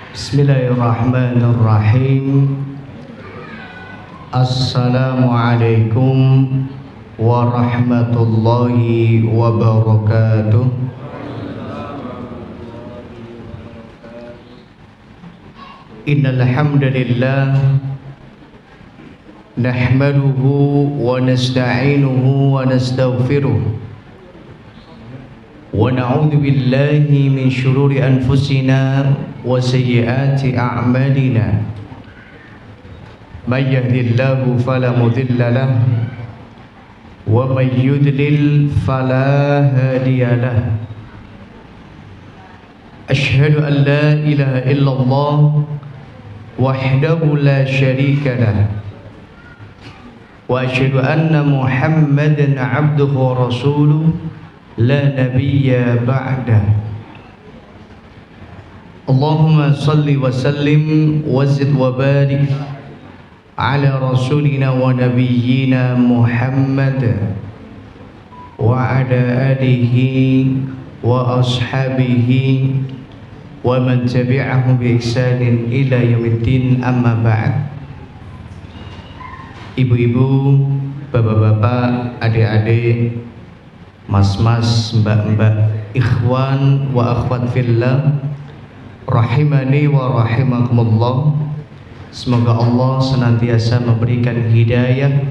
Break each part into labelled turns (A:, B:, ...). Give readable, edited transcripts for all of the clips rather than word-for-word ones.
A: Bismillahirrahmanirrahim. Assalamualaikum warahmatullahi wabarakatuh. Innal hamdalillah nahmaduhu wa nasta'inuhu wa nastaghfiruh wa na'udzu billahi min shururi anfusina wa sayyiati a'malina. May yahdihillahu fala mudilla lahu wa may yudlil fala hadiya lahu. Asyhadu an la ilaha illallah wahdahu la syarika lahu wa asyhadu anna Muhammadan 'abduhu wa rasuluhu la nabiyya ba'dah. Allahumma salli wa sallim wa zid wa barik ala rasulina wa nabiyyina Muhammad wa ala alihi wa ashabihi wa man tabi'ahum bi ihsanin ila yaumiddin, amma ba'd. Ibu-ibu, bapak-bapak, adik-adik, mas-mas, mbak-mbak, ikhwan wa akhwat fillah, rahimani wa rahimakumullah. Semoga Allah senantiasa memberikan hidayah,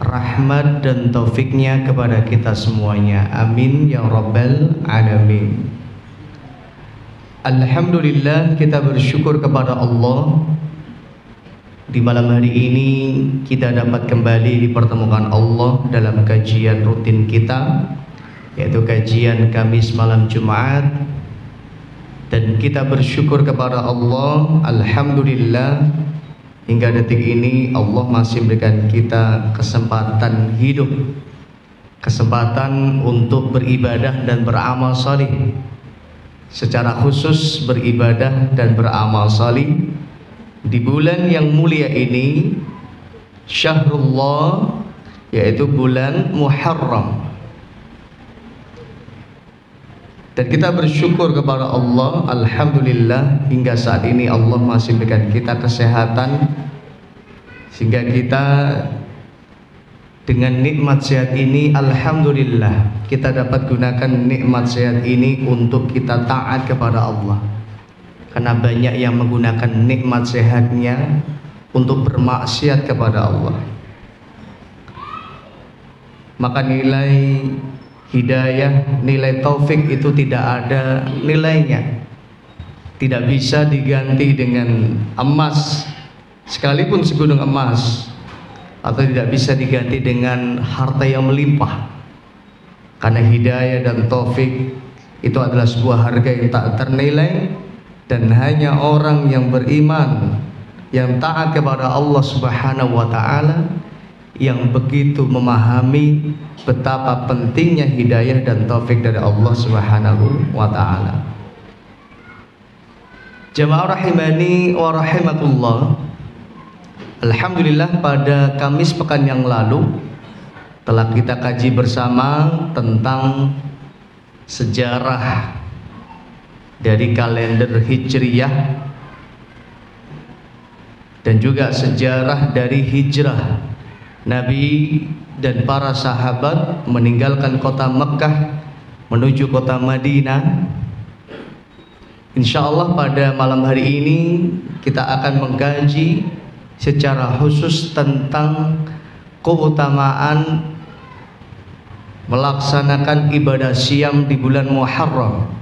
A: rahmat dan taufiknya kepada kita semuanya. Amin ya rabbal alamin. Alhamdulillah, kita bersyukur kepada Allah. Di malam hari ini kita dapat kembali dipertemukan Allah dalam kajian rutin kita, yaitu kajian Kamis malam Jumat. Dan kita bersyukur kepada Allah, alhamdulillah, hingga detik ini Allah masih memberikan kita kesempatan hidup, kesempatan untuk beribadah dan beramal salih. Secara khusus beribadah dan beramal salih di bulan yang mulia ini, Syahrullah, yaitu bulan Muharram. Dan kita bersyukur kepada Allah, alhamdulillah, hingga saat ini Allah masih berikan kita kesehatan, sehingga kita dengan nikmat sehat ini, alhamdulillah, kita dapat gunakan nikmat sehat ini untuk kita taat kepada Allah. Karena banyak yang menggunakan nikmat sehatnya untuk bermaksiat kepada Allah. Maka nilai hidayah, nilai taufik itu tidak ada nilainya, tidak bisa diganti dengan emas sekalipun segunung emas, atau tidak bisa diganti dengan harta yang melimpah. Karena hidayah dan taufik itu adalah sebuah harga yang tak ternilai, dan hanya orang yang beriman, yang taat kepada Allah Subhanahu wa ta'ala, yang begitu memahami betapa pentingnya hidayah dan taufik dari Allah Subhanahu wa ta'ala. Jamaah rahimani wa rahimakumullah, alhamdulillah, pada Kamis pekan yang lalu telah kita kaji bersama tentang sejarah dari kalender Hijriyah dan juga sejarah dari hijrah Nabi dan para sahabat meninggalkan kota Mekkah menuju kota Madinah. Insyaallah pada malam hari ini kita akan mengkaji secara khusus tentang keutamaan melaksanakan ibadah siam di bulan Muharram.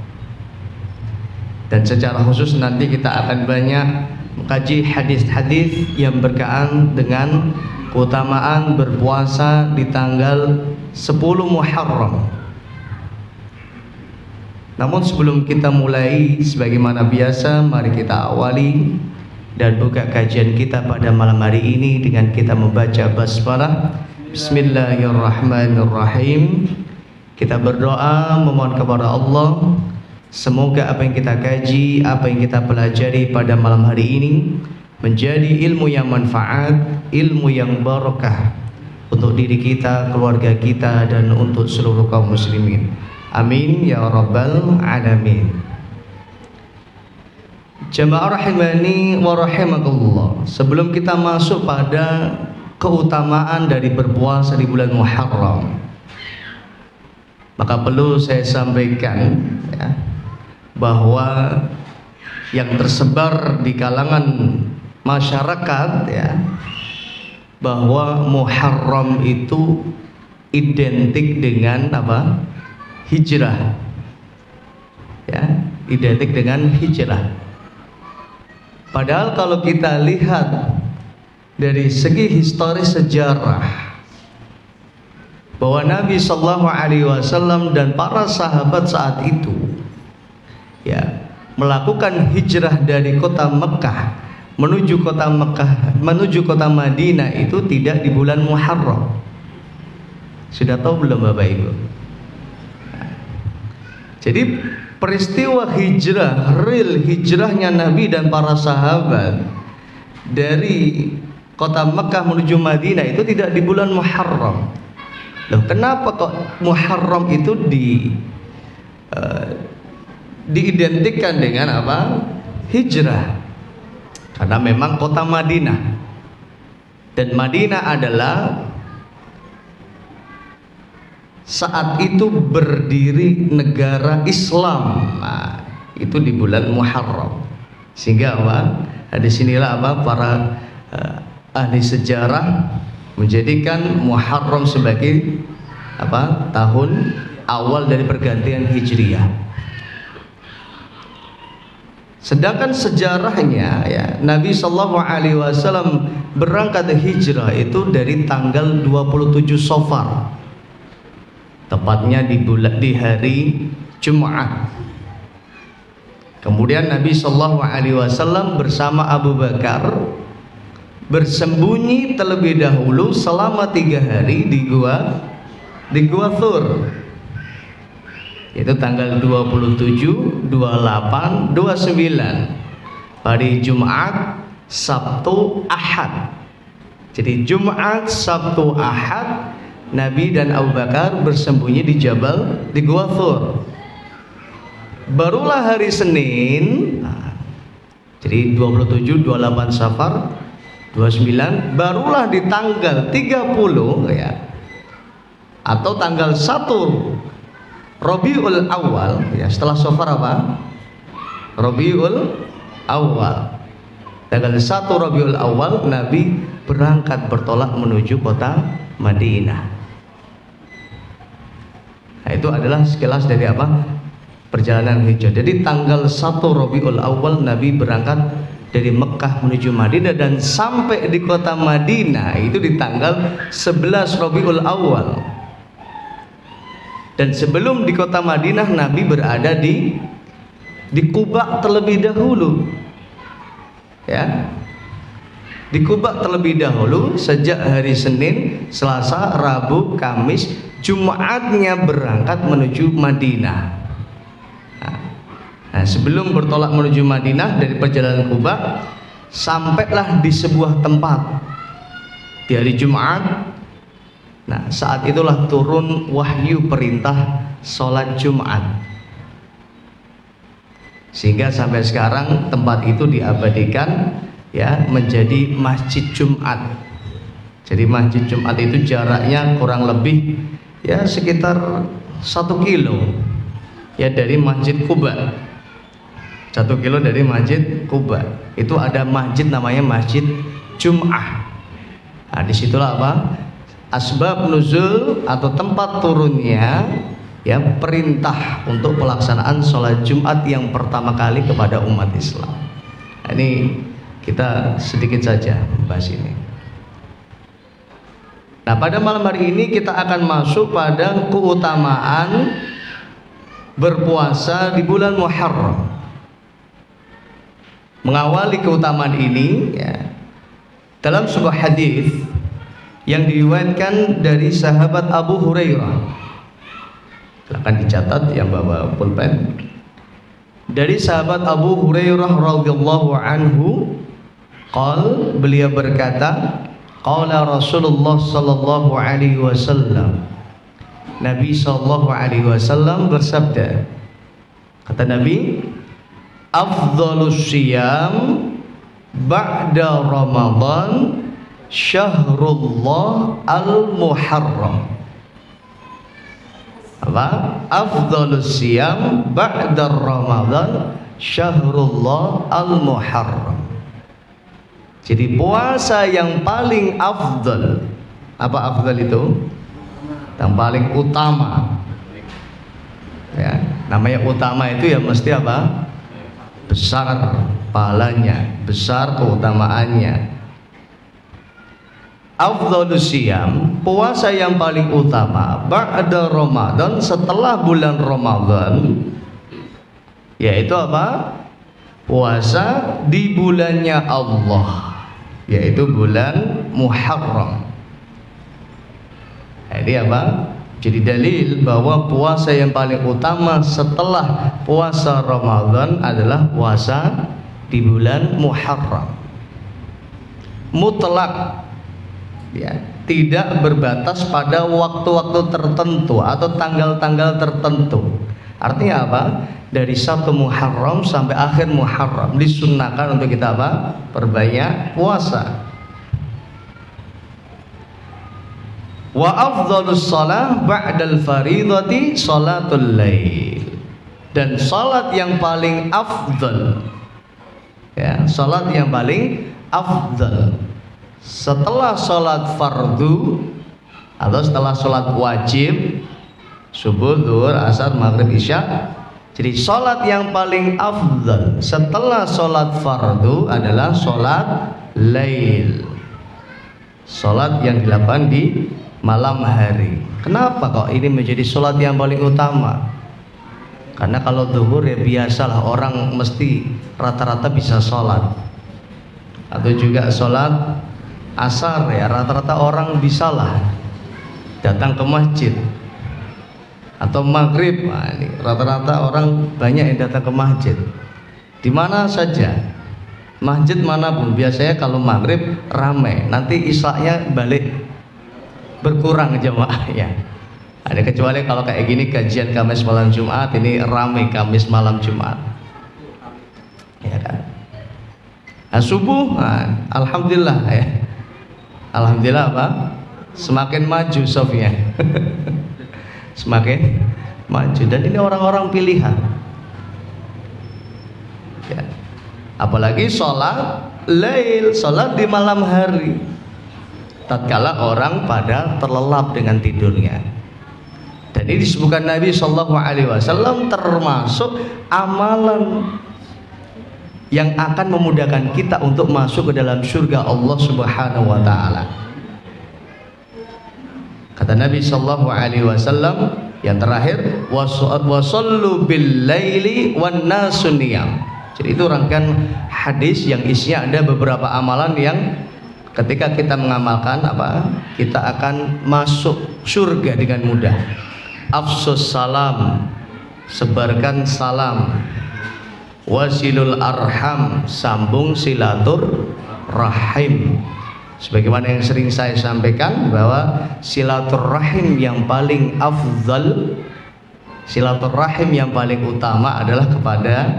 A: Dan secara khusus nanti kita akan banyak mengkaji hadis-hadis yang berkaitan dengan keutamaan berpuasa di tanggal 10 Muharram. Namun sebelum kita mulai, sebagaimana biasa, mari kita awali dan buka kajian kita pada malam hari ini dengan kita membaca basmalah. Bismillahirrahmanirrahim. Kita berdoa memohon kepada Allah, semoga apa yang kita kaji, apa yang kita pelajari pada malam hari ini menjadi ilmu yang manfaat, ilmu yang barakah untuk diri kita, keluarga kita, dan untuk seluruh kaum muslimin. Amin ya rabbal alamin. Jamaah rahimani wa rahimakumullah, sebelum kita masuk pada keutamaan dari berpuasa di bulan Muharram, maka perlu saya sampaikan ya, bahwa yang tersebar di kalangan masyarakat ya, bahwa Muharram itu identik dengan apa? Hijrah. Ya, identik dengan hijrah. Padahal kalau kita lihat dari segi historis sejarah, bahwa Nabi Shallallahu Alaihi Wasallam dan para sahabat saat itu ya melakukan hijrah dari kota Mekah menuju kota Madinah itu tidak di bulan Muharram. Sudah tahu belum Bapak Ibu? Jadi peristiwa hijrah, real hijrahnya Nabi dan para sahabat dari kota Mekah menuju Madinah itu tidak di bulan Muharram. Loh, kenapa kok Muharram itu diidentikan dengan apa? Hijrah. Karena memang kota Madinah, dan Madinah adalah saat itu berdiri negara Islam. Nah, itu di bulan Muharram. Sehingga apa? Di sinilah apa? Para ahli sejarah menjadikan Muharram sebagai apa? Tahun awal dari pergantian Hijriyah. Sedangkan sejarahnya ya, Nabi Shallallahu Alaihi Wasallam berangkat hijrah itu dari tanggal 27 Safar, tepatnya di hari Jumat. Kemudian Nabi Shallallahu Alaihi Wasallam bersama Abu Bakar bersembunyi terlebih dahulu selama 3 hari di gua Thur. Itu tanggal 27, 28, 29. Hari Jumat, Sabtu, Ahad. Jadi Jumat, Sabtu, Ahad, Nabi dan Abu Bakar bersembunyi di Gua Thur. Barulah hari Senin, jadi 27, 28 Safar, 29, barulah di tanggal 30 ya, atau tanggal 1 Rabiul Awal ya, setelah Safar apa? Rabiul Awal. Tanggal 1 Rabiul Awal Nabi berangkat bertolak menuju kota Madinah. Nah, itu adalah sekilas dari apa? Perjalanan hijrah. Jadi tanggal 1 Rabiul Awal Nabi berangkat dari Mekah menuju Madinah, dan sampai di kota Madinah itu di tanggal 11 Rabiul Awal. Dan sebelum di kota Madinah Nabi berada di Quba terlebih dahulu. Ya. Di Quba terlebih dahulu sejak hari Senin, Selasa, Rabu, Kamis, Jumatnya berangkat menuju Madinah. Nah, sebelum bertolak menuju Madinah dari perjalanan Quba, sampailah di sebuah tempat di hari Jumat. Nah, saat itulah turun wahyu perintah sholat Jumat. Sehingga sampai sekarang tempat itu diabadikan ya menjadi Masjid Jumat. Jadi Masjid Jumat itu jaraknya kurang lebih ya sekitar 1 kilo ya dari Masjid Quba. 1 kilo dari Masjid Quba. Itu ada masjid namanya Masjid Jum'ah. Nah, disitulah apa? Asbab nuzul atau tempat turunnya ya perintah untuk pelaksanaan sholat Jumat yang pertama kali kepada umat Islam. Nah, ini kita sedikit saja bahas ini. Nah, pada malam hari ini kita akan masuk pada keutamaan berpuasa di bulan Muharram. Mengawali keutamaan ini ya, dalam sebuah hadis yang diriwayatkan dari sahabat Abu Hurairah. Silakan dicatat yang bawa pulpen. Dari sahabat Abu Hurairah radhiyallahu anhu, beliau berkata, qala Rasulullah sallallahu alaihi wasallam. Nabi sallallahu alaihi wasallam bersabda. Kata Nabi, afdhalus siyam ba'da Ramadan syahrullah al-muharram. Apa? Afdhalus siyam ba'da Ramadan syahrullah al-muharram. Jadi puasa yang paling afdal. Apa afdal itu? Yang paling utama. Ya, namanya utama itu ya mesti apa? Besar pahalanya, besar keutamaannya. Afdhalus siyam, puasa yang paling utama ba'da Ramadan, setelah bulan Ramadan, yaitu apa? Puasa di bulannya Allah, yaitu bulan Muharram. Jadi apa? Jadi dalil bahwa puasa yang paling utama setelah puasa Ramadan adalah puasa di bulan Muharram. Mutlak, ya, tidak berbatas pada waktu-waktu tertentu atau tanggal-tanggal tertentu. Artinya apa? Dari 1 Muharram sampai akhir Muharram disunnahkan untuk kita apa? Perbanyak puasa. Wa afdhalus shalah ba'dal faridati sholatul lail. Dan salat yang paling afdal, ya, salat yang paling afdal setelah sholat fardu atau setelah sholat wajib subuh, zuhur, asar, maghrib, isya. Jadi sholat yang paling afdal setelah sholat fardu adalah sholat lail, sholat yang dilakukan di malam hari. Kenapa kok ini menjadi sholat yang paling utama? Karena kalau zuhur ya biasalah orang mesti rata-rata bisa sholat, atau juga sholat asar ya rata-rata orang bisalah datang ke masjid, atau maghrib, nah, ini rata-rata orang banyak yang datang ke masjid di mana saja, masjid manapun. Biasanya kalau maghrib ramai, nanti isya-nya balik berkurang jemaahnya. Ada kecuali kalau kayak gini kajian Kamis malam Jumat, ini ramai Kamis malam Jumat, ya kan. Nah, subuh, nah, alhamdulillah ya. Alhamdulillah apa? Semakin maju sofnya. Semakin maju, dan ini orang-orang pilihan. Ya. Apalagi sholat lail, sholat di malam hari, tatkala orang pada terlelap dengan tidurnya. Dan ini disebutkan Nabi Shallallahu Alaihi Wasallam termasuk amalan yang akan memudahkan kita untuk masuk ke dalam surga Allah Subhanahu Wa Taala. Kata Nabi Shallallahu Alaihi Wasallam yang terakhir, wasallu bil laili wan nasu niyam. Jadi itu rangkaian hadis yang isinya ada beberapa amalan yang ketika kita mengamalkan apa, kita akan masuk surga dengan mudah. Afsus salam, sebarkan salam. Wasilul arham, sambung silatur rahim. Sebagaimana yang sering saya sampaikan bahwa silaturahim yang paling afdal, silaturahim yang paling utama adalah kepada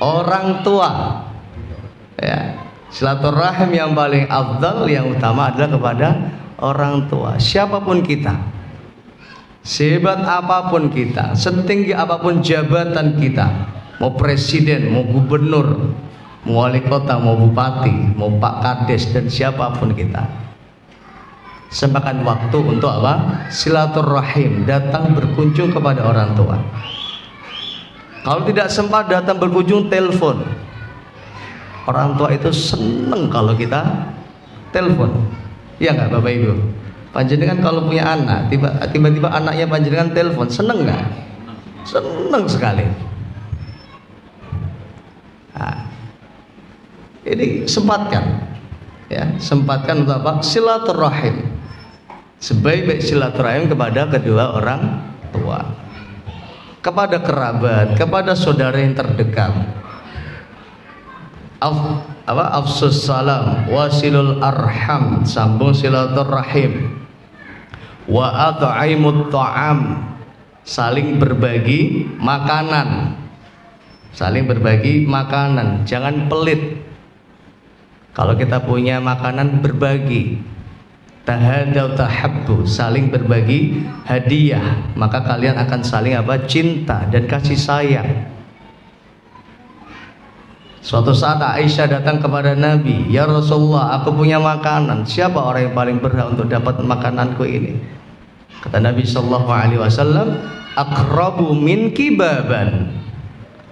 A: orang tua. Ya, silaturahim yang paling afdal, yang utama adalah kepada orang tua. Siapapun kita, sehebat apapun kita, setinggi apapun jabatan kita, mau presiden, mau gubernur, mau wali kota, mau bupati, mau pak kades, dan siapapun kita, sempatkan waktu untuk apa? Silaturahim, datang berkunjung kepada orang tua. Kalau tidak sempat datang berkunjung, telepon. Orang tua itu seneng kalau kita telepon. Iya nggak Bapak Ibu? Panjenengan kalau punya anak, tiba-tiba anaknya panjenengan telepon, seneng nggak? Seneng sekali. Nah, ini sempatkan, ya, sempatkan untuk apa? Silaturahim. Sebaik-baik silaturahim kepada kedua orang tua, kepada kerabat, kepada saudara yang terdekat. Afsus salam, wasilul arham, sambung silaturahim, wa at'imut ta'am, saling berbagi makanan. Saling berbagi makanan, jangan pelit. Kalau kita punya makanan, berbagi. Tahadaw tahabbu, saling berbagi hadiah, maka kalian akan saling apa? Cinta dan kasih sayang. Suatu saat Aisyah datang kepada Nabi, "Ya Rasulullah, aku punya makanan. Siapa orang yang paling berhak untuk dapat makananku ini?" Kata Nabi sallallahu alaihi wasallam, "Aqrabu minki baban."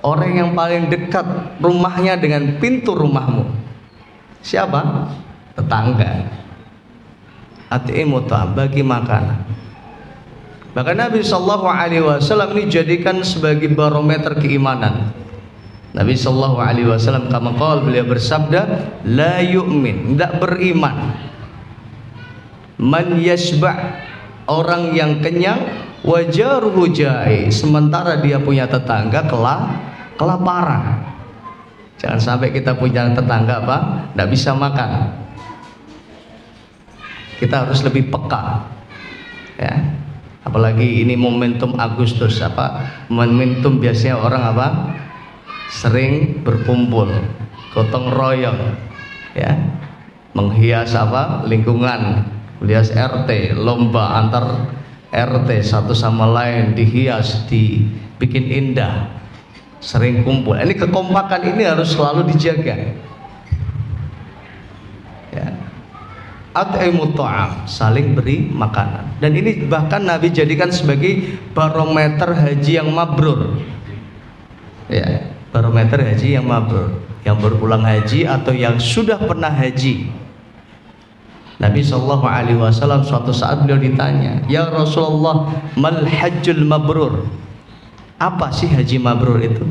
A: Orang yang paling dekat rumahnya dengan pintu rumahmu. Siapa? Tetangga. At'imu ta'am, bagi makanan. Bahkan Nabi sallallahu alaihi wasallam ini jadikan sebagai barometer keimanan. Nabi sallallahu alaihi wasallam kama qala, beliau bersabda, "La yu'min," tidak beriman. "Man yashba'," orang yang kenyang, "wajaruhu ja'i," sementara dia punya tetangga kelaparan. Jangan sampai kita punya tetangga apa? Tidak bisa makan. Kita harus lebih peka, ya. Apalagi ini momentum Agustus, apa? Momentum biasanya orang apa? Sering berkumpul, gotong royong, ya, menghias apa? Lingkungan, menghias RT, lomba antar RT satu sama lain dihias, dibikin indah. Sering kumpul. Ini kekompakan ini harus selalu dijaga. Ya. At'imut ta'am, saling beri makanan. Dan ini bahkan Nabi jadikan sebagai barometer haji yang mabrur. Ya, barometer haji yang mabrur, yang berulang haji atau yang sudah pernah haji. Nabi sallallahu alaihi wasallam suatu saat beliau ditanya, "Ya Rasulullah, mal hajjul mabrur?" Apa sih haji mabrur itu?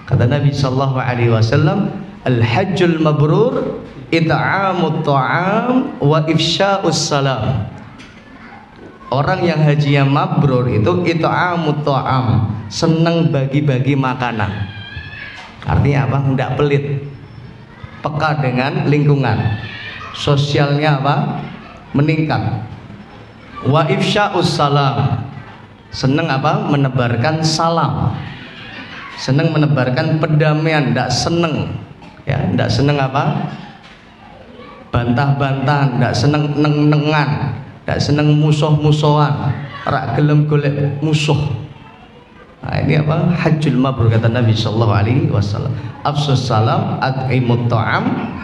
A: Kata Nabi sallallahu alaihi wasallam, "Al-hajjul mabrur it'amut ta'am wa ifsya'us salam." Orang yang haji yang mabrur itu it'amut ta'am, senang bagi-bagi makanan. Artinya apa? Tidak pelit, peka dengan lingkungan, sosialnya apa? Meningkat. Wa ifsya'us salam, senang apa? Menebarkan salam, senang menebarkan perdamaian, tidak senang, ya, tidak senang apa? Bantah-bantahan, tidak senang neng-nengan, tidak senang musuh-musuhan, rak gelem golek musuh. Nah, ini apa? Hajjul mabrur, kata Nabi sallallahu alaihi wasallam. Afsus salam, at'imut ta'am,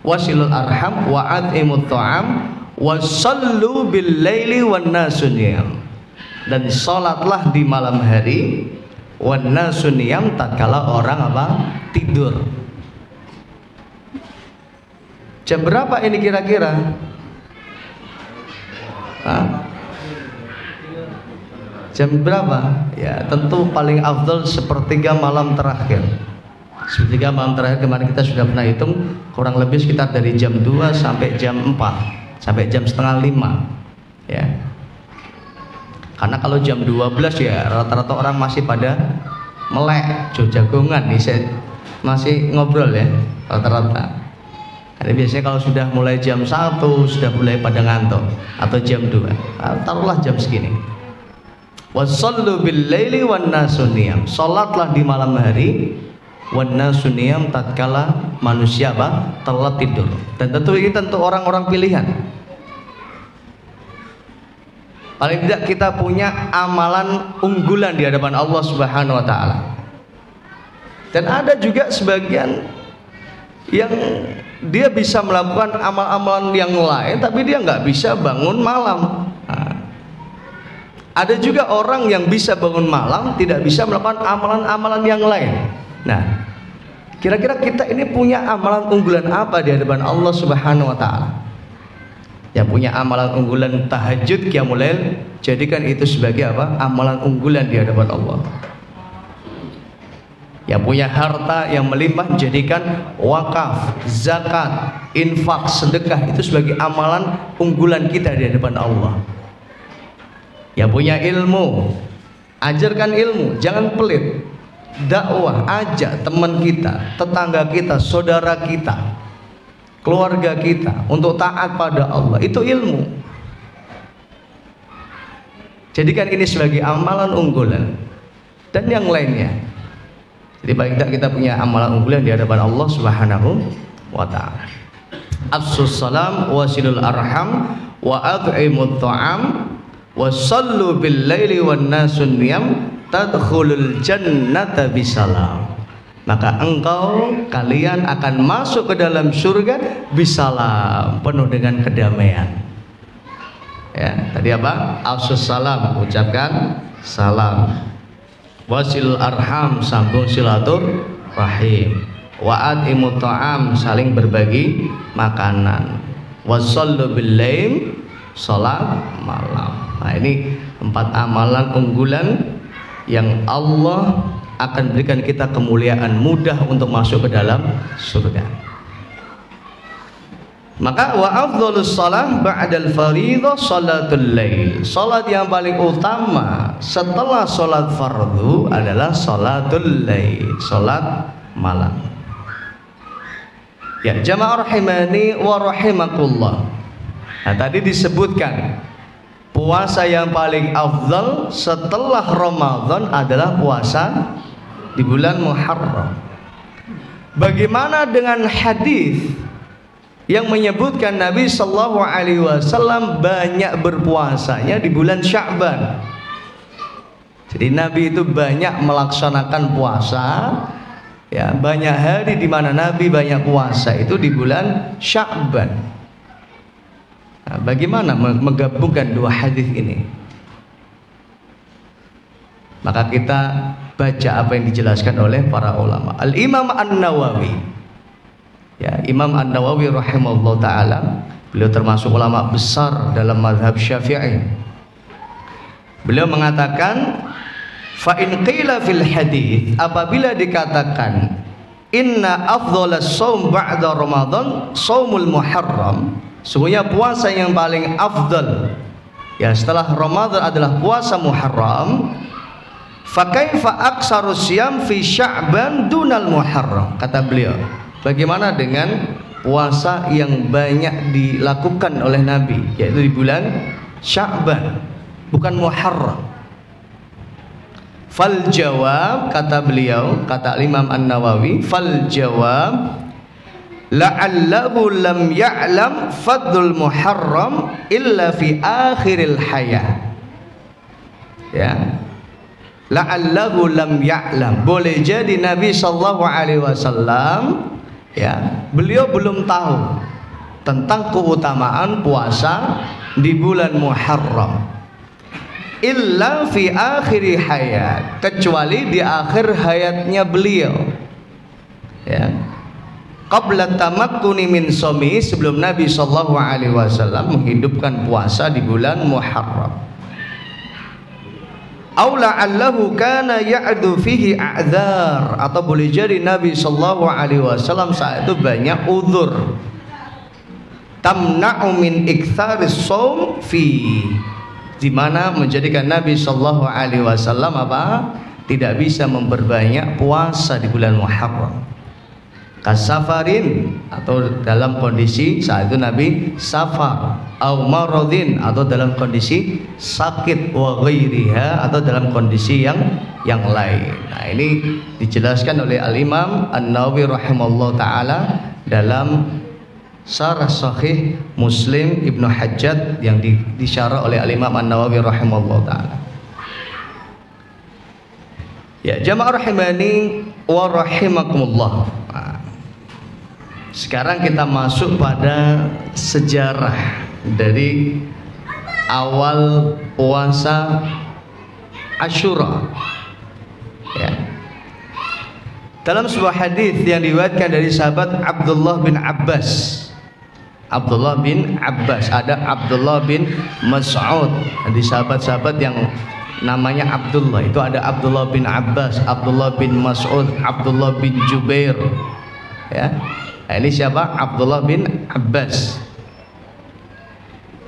A: wasilul arham, wa at'imut ta'am, wasallu bil laili wan nasu niyam. Dan sholatlah di malam hari, wan nasu niyam, tatkala orang apa? Tidur. Jam berapa ini kira-kira? Jam berapa? Ya tentu paling afdal sepertiga malam terakhir. Sepertiga malam terakhir kemarin kita sudah pernah hitung, kurang lebih sekitar dari jam 2 sampai jam 4, sampai jam setengah 5, ya. Karena kalau jam 12 ya rata-rata orang masih pada melek, jagongan nih, saya masih ngobrol ya rata-rata. Karena biasanya kalau sudah mulai jam 1 sudah mulai pada ngantuk, atau jam 2, taruhlah jam segini. Wasallu bil laili wan nasu niyam, salatlah di malam hari, wan nasu niyam, tatkala manusia apa? Telah tidur. Dan tentu ini tentu orang-orang pilihan. Paling tidak kita punya amalan unggulan di hadapan Allah Subhanahu wa taala. Dan ada juga sebagian yang dia bisa melakukan amal-amalan yang lain tapi dia nggak bisa bangun malam. Nah, ada juga orang yang bisa bangun malam tidak bisa melakukan amalan-amalan yang lain. Nah, kira-kira kita ini punya amalan unggulan apa di hadapan Allah Subhanahu wa taala? Yang punya amalan unggulan tahajud, qiyamul lail, jadikan itu sebagai apa? Amalan unggulan di hadapan Allah. Yang punya harta yang melimpah, jadikan wakaf, zakat, infak, sedekah, itu sebagai amalan unggulan kita di hadapan Allah. Yang punya ilmu, ajarkan ilmu, jangan pelit. Dakwah, ajak teman kita, tetangga kita, saudara kita, keluarga kita untuk taat pada Allah, itu ilmu. Jadikan ini sebagai amalan unggulan dan yang lainnya. Jadi paling tidak kita punya amalan unggulan di hadapan Allah Subhanahu wa taala. Afsus salam wasilul arham wa at'imut ta'am wa sallu bil laili wan nasun niyam tadkhulul jannata bisalam. Maka kalian akan masuk ke dalam surga bisalam, penuh dengan kedamaian. Ya, tadi apa? Afsus salam, ucapkan salam. Wasil arham, sambung silaturahim. Wa'at imut ta'am, saling berbagi makanan. Wasallu bil lail, salat malam. Nah, ini 4 amalan unggulan yang Allah akan berikan kita kemuliaan, mudah untuk masuk ke dalam surga. Maka wa afdhalus shalah ba'dal fardhah shalatul lail. Salat yang paling utama setelah salat fardu adalah shalatul lail, salat malam. Ya, jamaah rahimani wa rahimakumullah. Nah, tadi disebutkan puasa yang paling afdal setelah Ramadan adalah puasa di bulan Muharram. Bagaimana dengan hadis yang menyebutkan Nabi Sallallahu Alaihi Wasallam banyak berpuasanya di bulan Sya'ban? Jadi Nabi itu banyak melaksanakan puasa, ya, banyak hari di mana Nabi banyak puasa itu di bulan Sya'ban. Nah, bagaimana menggabungkan dua hadis ini? Maka kita baca apa yang dijelaskan oleh para ulama. Al-Imam An-Nawawi, ya, Imam An-Nawawi rahimahullah ta'ala, beliau termasuk ulama besar dalam mazhab Syafi'i. Beliau mengatakan, fa in qila fil hadits, apabila dikatakan inna afdhalas shaum ba'da Ramadan shaumul Muharram, sesungguhnya puasa yang paling afdal ya setelah Ramadan adalah puasa Muharram. Fa kaifa aktsaru syiyam fi Sya'ban dunal Muharram, kata beliau, bagaimana dengan puasa yang banyak dilakukan oleh Nabi, yaitu di bulan Sya'ban, bukan Muharram. Fal jawab, kata beliau, kata Imam An-Nawawi, fal jawab la'allahu lam ya'lam fadlul Muharram illa fi akhiril hayat. Ya, la'allahu lam ya'lam, boleh jadi Nabi sallallahu alaihi wasallam, ya, beliau belum tahu tentang keutamaan puasa di bulan Muharram illa fi akhiri hayat, kecuali di akhir hayatnya beliau, ya, qabla tamakkuni min shaumi, sebelum Nabi sallallahu alaihi wasallam menghidupkan puasa di bulan Muharram. Aw la'allahu kana ya'du fihi a'dzar, atau boleh jadi Nabi sallallahu alaihi wasallam saat itu banyak uzur tamna'u min iktsaris shaum fi, di mana menjadikan Nabi sallallahu alaihi wasallam apa? Tidak bisa memperbanyak puasa di bulan Muharram. Kasafarin, atau dalam kondisi saat itu Nabi safar, au maradin, atau dalam kondisi sakit, wa ghairiha, atau dalam kondisi yang lain. Nah, ini dijelaskan oleh Al-Imam An-Nawawi rahimahullah taala dalam Syarah Sahih Muslim Ibnu Hajjaj yang disyarah oleh Al-Imam An-Nawawi rahimahullah taala. Ya, jamaah rahimani wa rahimakumullah. Sekarang kita masuk pada sejarah dari awal puasa Asyura. Ya. Dalam sebuah hadis yang diriwayatkan dari sahabat Abdullah bin Abbas. Abdullah bin Abbas, ada Abdullah bin Mas'ud. Di sahabat-sahabat yang namanya Abdullah itu ada Abdullah bin Abbas, Abdullah bin Mas'ud, Abdullah bin Jubair. Ya. Nah, ini siapa? Abdullah bin Abbas.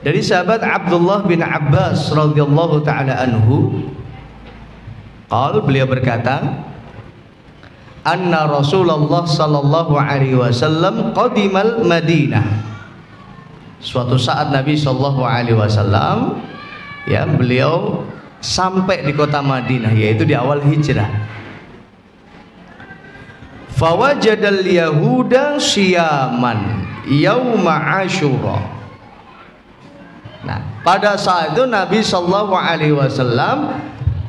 A: Dari sahabat Abdullah bin Abbas radhiyallahu taala anhu, beliau berkata, anna Rasulullah sallallahu alaihi wasallam qadimal Madinah. Suatu saat Nabi sallallahu alaihi wasallam, ya, beliau sampai di kota Madinah, yaitu di awal hijrah. Fawajadal yahuda siyaman yauma Asyura. Nah, pada saat itu Nabi sallallahu alaihi wasallam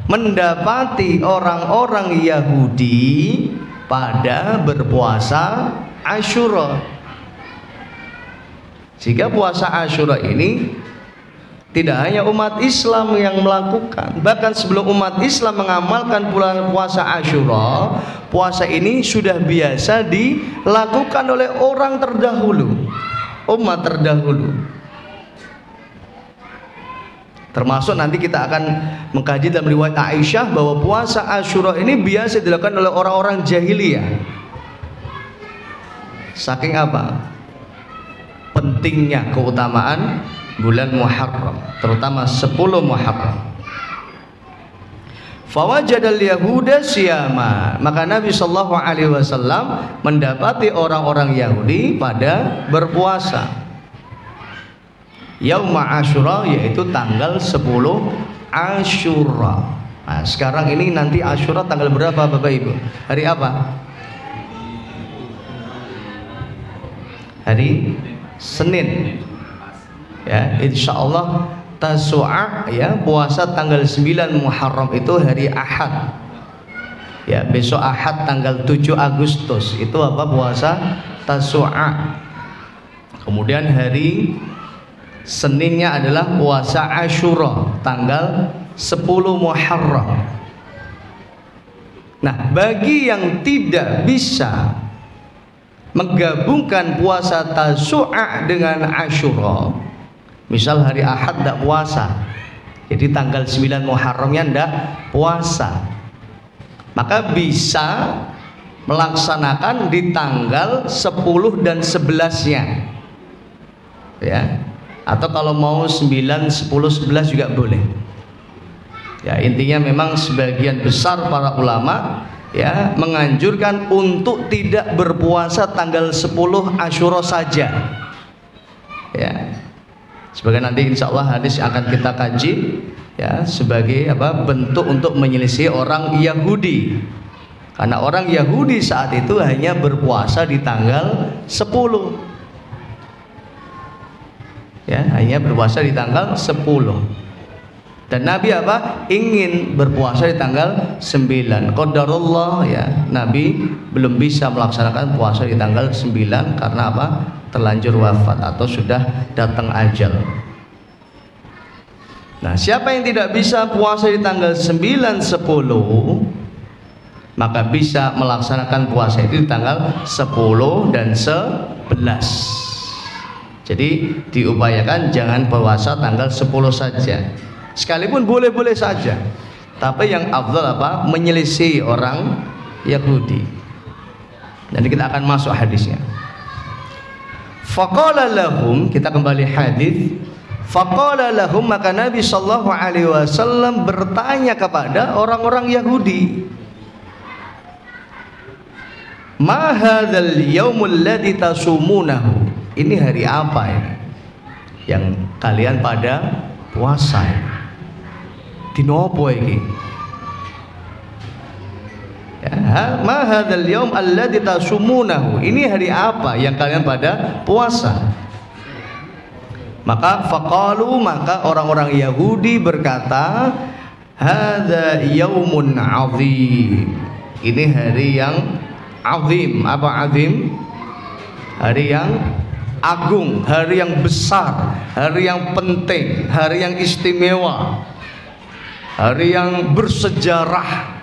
A: mendapati orang-orang Yahudi pada berpuasa Asyura. Sehingga puasa Asyura ini tidak hanya umat Islam yang melakukan, bahkan sebelum umat Islam mengamalkan bulan puasa Asyura, puasa ini sudah biasa dilakukan oleh orang terdahulu, umat terdahulu. Termasuk nanti kita akan mengkaji dalam riwayat Aisyah bahwa puasa Asyura ini biasa dilakukan oleh orang-orang jahiliyah. Saking apa? Pentingnya keutamaan bulan Muharram, terutama 10 Muharram. Fawajadal yahuda siyama, maka Nabi sallallahu alaihi wasallam mendapati orang-orang Yahudi pada berpuasa Yauma Asyura, yaitu tanggal 10 Asyura. Nah, sekarang ini nanti Asyura tanggal berapa Bapak Ibu? Hari apa? Hari Senin. Ya, insyaallah Tasu'a, ya, puasa tanggal 9 Muharram itu hari Ahad. Ya, besok Ahad tanggal 7 Agustus itu apa? Puasa Tasu'a. Kemudian hari Seninnya adalah puasa Asyura tanggal 10 Muharram. Nah, bagi yang tidak bisa menggabungkan puasa Tasu'a dengan Asyura, misal hari Ahad tidak puasa, jadi tanggal 9 Muharramnya tidak puasa, maka bisa melaksanakan di tanggal 10 dan 11-nya, ya. Atau kalau mau 9, 10, 11 juga boleh. Ya, intinya memang sebagian besar para ulama, ya, menganjurkan untuk tidak berpuasa tanggal 10 Asyura saja. Ya. Sebagai nanti insya Allah hadis akan kita kaji, ya, sebagai apa? Bentuk untuk menyelisih orang Yahudi. Karena orang Yahudi saat itu hanya berpuasa di tanggal 10. Ya, hanya berpuasa di tanggal 10. Dan Nabi apa? Ingin berpuasa di tanggal 9. Qadarullah, ya, Nabi belum bisa melaksanakan puasa di tanggal 9 karena apa? Terlanjur wafat atau sudah datang ajal. Nah, siapa yang tidak bisa puasa di tanggal 9, 10, maka bisa melaksanakan puasa itu di tanggal 10 dan 11. Jadi diupayakan jangan puasa tanggal 10 saja. Sekalipun boleh-boleh saja. Tapi yang afdal apa? Menyelisih orang Yahudi. Jadi kita akan masuk hadisnya. Faqala lahum, kita kembali hadis. Faqala lahum, maka Nabi sallallahu alaihi wasallam bertanya kepada orang-orang Yahudi, ma hadzal yaumul ladzi tasumunahu, ini hari apa ini yang kalian pada puasa? Dino apa ini? Ya, ma hadzal yaum alladzi tasumunahu, ini hari apa yang kalian pada puasa? Maka faqalu, maka orang-orang Yahudi berkata, hadza yaumun azim, ini hari yang azim. Apa azim? Hari yang agung, hari yang besar, hari yang penting, hari yang istimewa, hari yang bersejarah.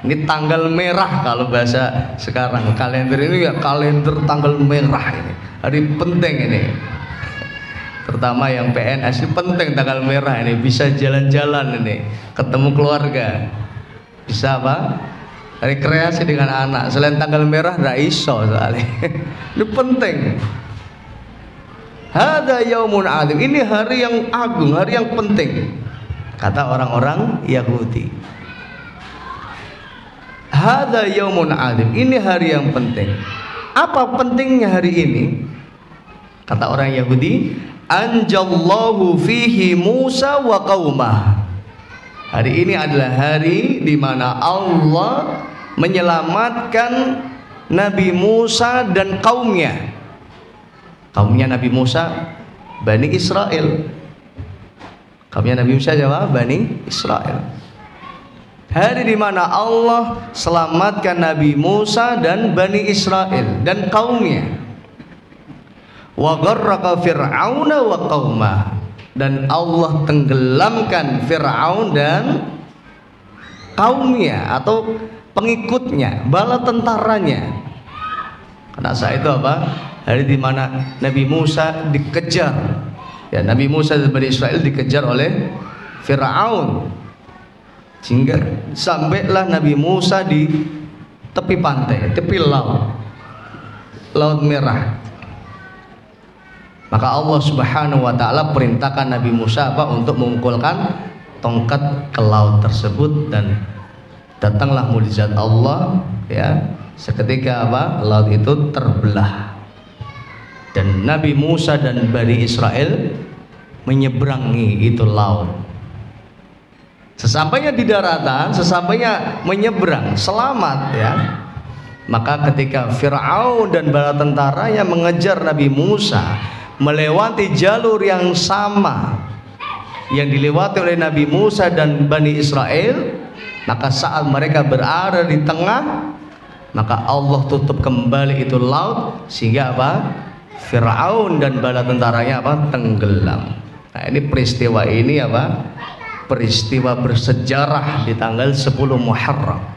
A: Ini tanggal merah kalau bahasa sekarang, kalender ini ya kalender tanggal merah ini, hari penting ini. Terutama yang PNS ini penting tanggal merah ini, bisa jalan-jalan ini, ketemu keluarga, bisa apa? Rekreasi dengan anak. Selain tanggal merah tidak iso soalnya. Ini penting. Hadza yaumun azim, ini hari yang agung, hari yang penting, kata orang-orang Yahudi. Hadza yaumun azim, ini hari yang penting. Apa pentingnya hari ini? Kata orang Yahudi, anjallahu fihi Musa wa qaumah. Hari ini adalah hari di mana Allah menyelamatkan Nabi Musa dan kaumnya. Kaumnya Nabi Musa, Bani Israel. Kaumnya Nabi Musa siapa? Bani Israel. Hari di mana Allah selamatkan Nabi Musa dan Bani Israel dan kaumnya. Wa gharraqa fir'auna wa qaumah, dan Allah tenggelamkan Fir'aun dan kaumnya atau pengikutnya, bala tentaranya. Karena saat itu apa? Hari di mana Nabi Musa dikejar, ya, Nabi Musa dan Bani Israel dikejar oleh Fir'aun, sehingga sampailah Nabi Musa di tepi pantai, tepi laut merah. Maka Allah Subhanahu wa taala perintahkan Nabi Musa apa? Untuk memukulkan tongkat ke laut tersebut, dan datanglah mukjizat Allah, ya. Seketika apa? Laut itu terbelah. Dan Nabi Musa dan Bani Israel menyeberangi itu laut. Sesampainya di daratan, sesampainya menyeberang, selamat, ya. Maka ketika Fir'aun dan bala tentaranya mengejar Nabi Musa melewati jalur yang sama yang dilewati oleh Nabi Musa dan Bani Israel, maka saat mereka berada di tengah, maka Allah tutup kembali itu laut, sehingga apa? Fir'aun dan bala tentaranya apa? Tenggelam. Nah, ini peristiwa ini apa? Peristiwa bersejarah di tanggal 10 Muharram.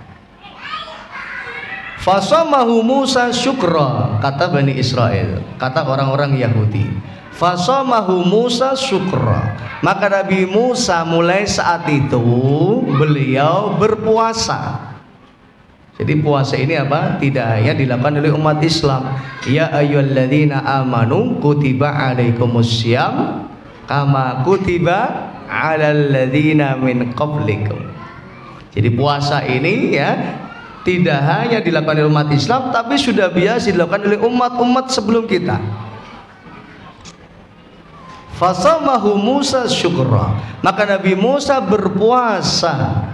A: Fasamahu Musa syukra, kata Bani Israel, kata orang-orang Yahudi. Fasamahu Musa syukra, maka Nabi Musa mulai saat itu beliau berpuasa. Jadi puasa ini apa? Tidak hanya dilakukan oleh umat Islam. Ya ayyuhalladzina amanu kutiba alaikumussyam kama kutiba alal ladzina min qablikum. Jadi puasa ini, ya, tidak hanya dilakukan oleh umat Islam, tapi sudah biasa dilakukan oleh umat-umat sebelum kita. Fasamahu Musa syukra, maka Nabi Musa berpuasa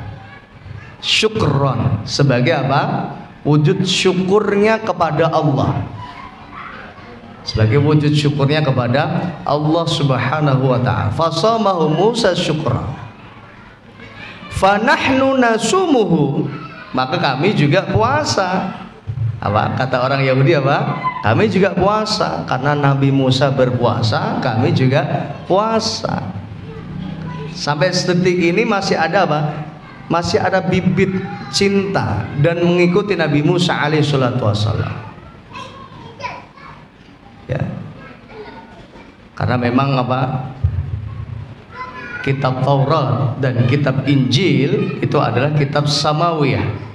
A: syukron, sebagai apa? Wujud syukurnya kepada Allah, sebagai wujud syukurnya kepada Allah Subhanahu wa ta'ala. Fasamahu Musa syukra fanahnu nasumuhu, maka kami juga puasa. Apa kata orang Yahudi? Apa? Kami juga puasa, karena Nabi Musa berpuasa, kami juga puasa. Sampai detik ini masih ada apa? Masih ada bibit cinta dan mengikuti Nabi Musa alaihissalatu wassalam, ya. Karena memang apa? Kitab Taurat dan kitab Injil itu adalah kitab samawiyah,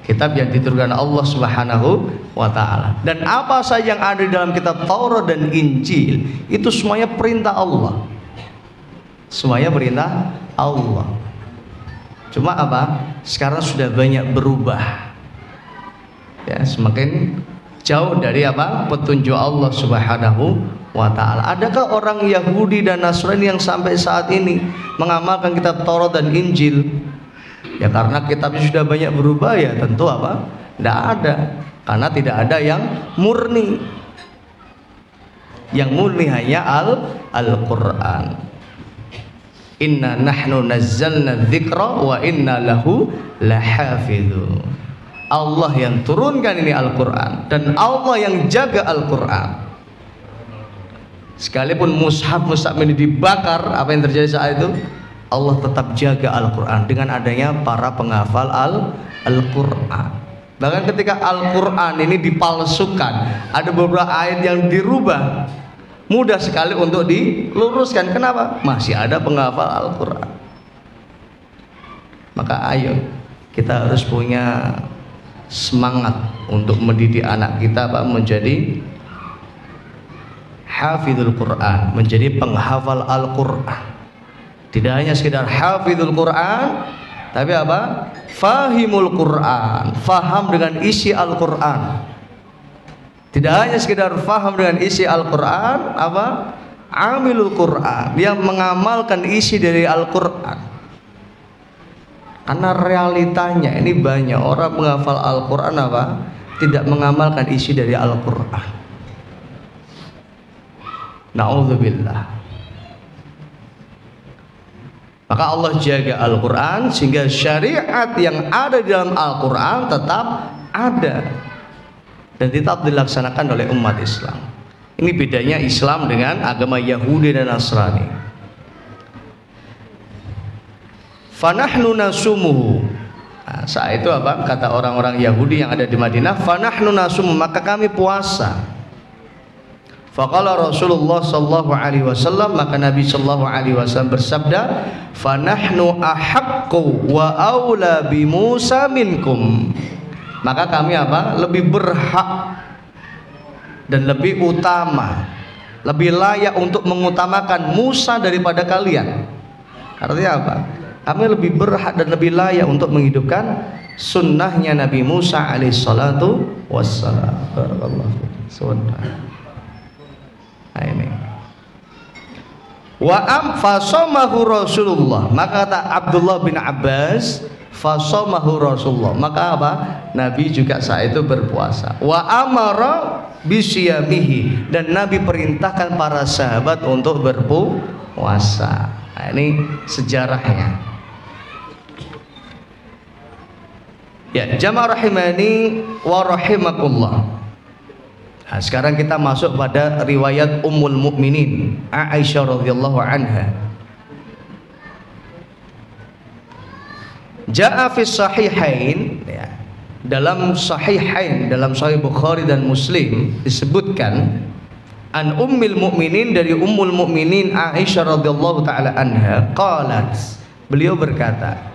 A: kitab yang diturunkan Allah Subhanahu wa ta'ala. Dan apa saja yang ada di dalam kitab Taurat dan Injil itu semuanya perintah Allah, semuanya perintah Allah. Cuma apa? Sekarang sudah banyak berubah, ya, semakin jauh dari apa? Petunjuk Allah Subhanahu wa ta'ala. Adakah orang Yahudi dan Nasrani yang sampai saat ini mengamalkan kitab Taurat dan Injil? Ya, karena kitabnya sudah banyak berubah, ya tentu apa? Tidak ada, karena tidak ada yang murni. Yang murni hanya Al-Quran. Inna nahnu nazzalna dzikra wa inna lahu lahafidzu. Allah yang turunkan ini Al-Quran, dan Allah yang jaga Al-Quran. Sekalipun mushaf ini dibakar, apa yang terjadi saat itu? Allah tetap jaga Al-Quran dengan adanya para penghafal Al-Quran. Bahkan ketika Al-Quran ini dipalsukan, ada beberapa ayat yang dirubah, mudah sekali untuk diluruskan. Kenapa? Masih ada penghafal Al-Quran. Maka ayo kita harus punya semangat untuk mendidik anak kita, Pak, menjadi hafizul Quran, menjadi penghafal Al-Quran. Tidak hanya sekedar hafizul Quran, tapi apa? Fahimul Quran, faham dengan isi Al-Quran. Tidak hanya sekedar faham dengan isi Al-Quran, apa? Amilul Quran, yang mengamalkan isi dari Al-Quran. Karena realitanya ini banyak orang menghafal Al-Quran apa? Tidak mengamalkan isi dari Al-Quran. Na'udzubillah. Maka Allah jaga Al-Quran sehingga syariat yang ada di dalam Al-Quran tetap ada dan tetap dilaksanakan oleh umat Islam. Ini bedanya Islam dengan agama Yahudi dan Nasrani. Fanahnu nasumuhu. Nah, saat itu apa kata orang-orang Yahudi yang ada di Madinah? Fanahnu nasumuhu, maka kami puasa. Faqala Rasulullah sallallahu alaihi wasallam, maka Nabi sallallahu alaihi wasallam bersabda, fanahnu ahaqqu wa aula bi Musa minkum. Maka kami apa? Lebih berhak dan lebih utama, lebih layak untuk mengutamakan Musa daripada kalian. Artinya apa? Kami lebih berhak dan lebih layak untuk menghidupkan sunnahnya Nabi Musa alaihissalatu wassalam. Nah ini. Wa am fasamahu Rasulullah. Maka kata Abdullah bin Abbas, fasamahu Rasulullah. Maka apa? Nabi juga saat itu berpuasa. Wa amara bisyamihi, dan Nabi perintahkan para sahabat untuk berpuasa. Nah, ini sejarahnya. Ya, jamaah rahimani wa rahimakumullah. Nah, sekarang kita masuk pada riwayat Ummul Mukminin Aisyah radhiyallahu anha. Jaa fi sahihain, ya, dalam sahihain, dalam Sahih Bukhari dan Muslim disebutkan an Ummul Mukminin, dari Ummul Mukminin Aisyah radhiyallahu taala anha, qalat, beliau berkata,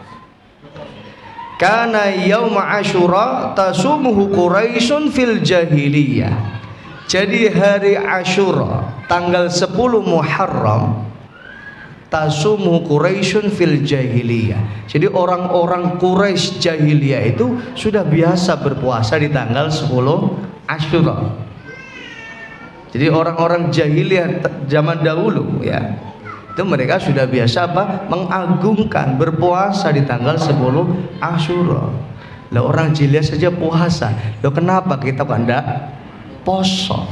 A: kana yauma Asyura tasumuhu Quraisyun fil jahiliyah. Jadi hari Asyura tanggal 10 Muharram tasumuhu Quraisyun fil jahiliyah. Jadi orang-orang Quraisy jahiliyah itu sudah biasa berpuasa di tanggal 10 Asyura. Jadi orang-orang jahiliyah zaman dahulu, ya, itu mereka sudah biasa apa? Mengagungkan berpuasa di tanggal 10 Asyura. Lah orang jahiliyah saja puasa. Loh kenapa kita kok enggak poso?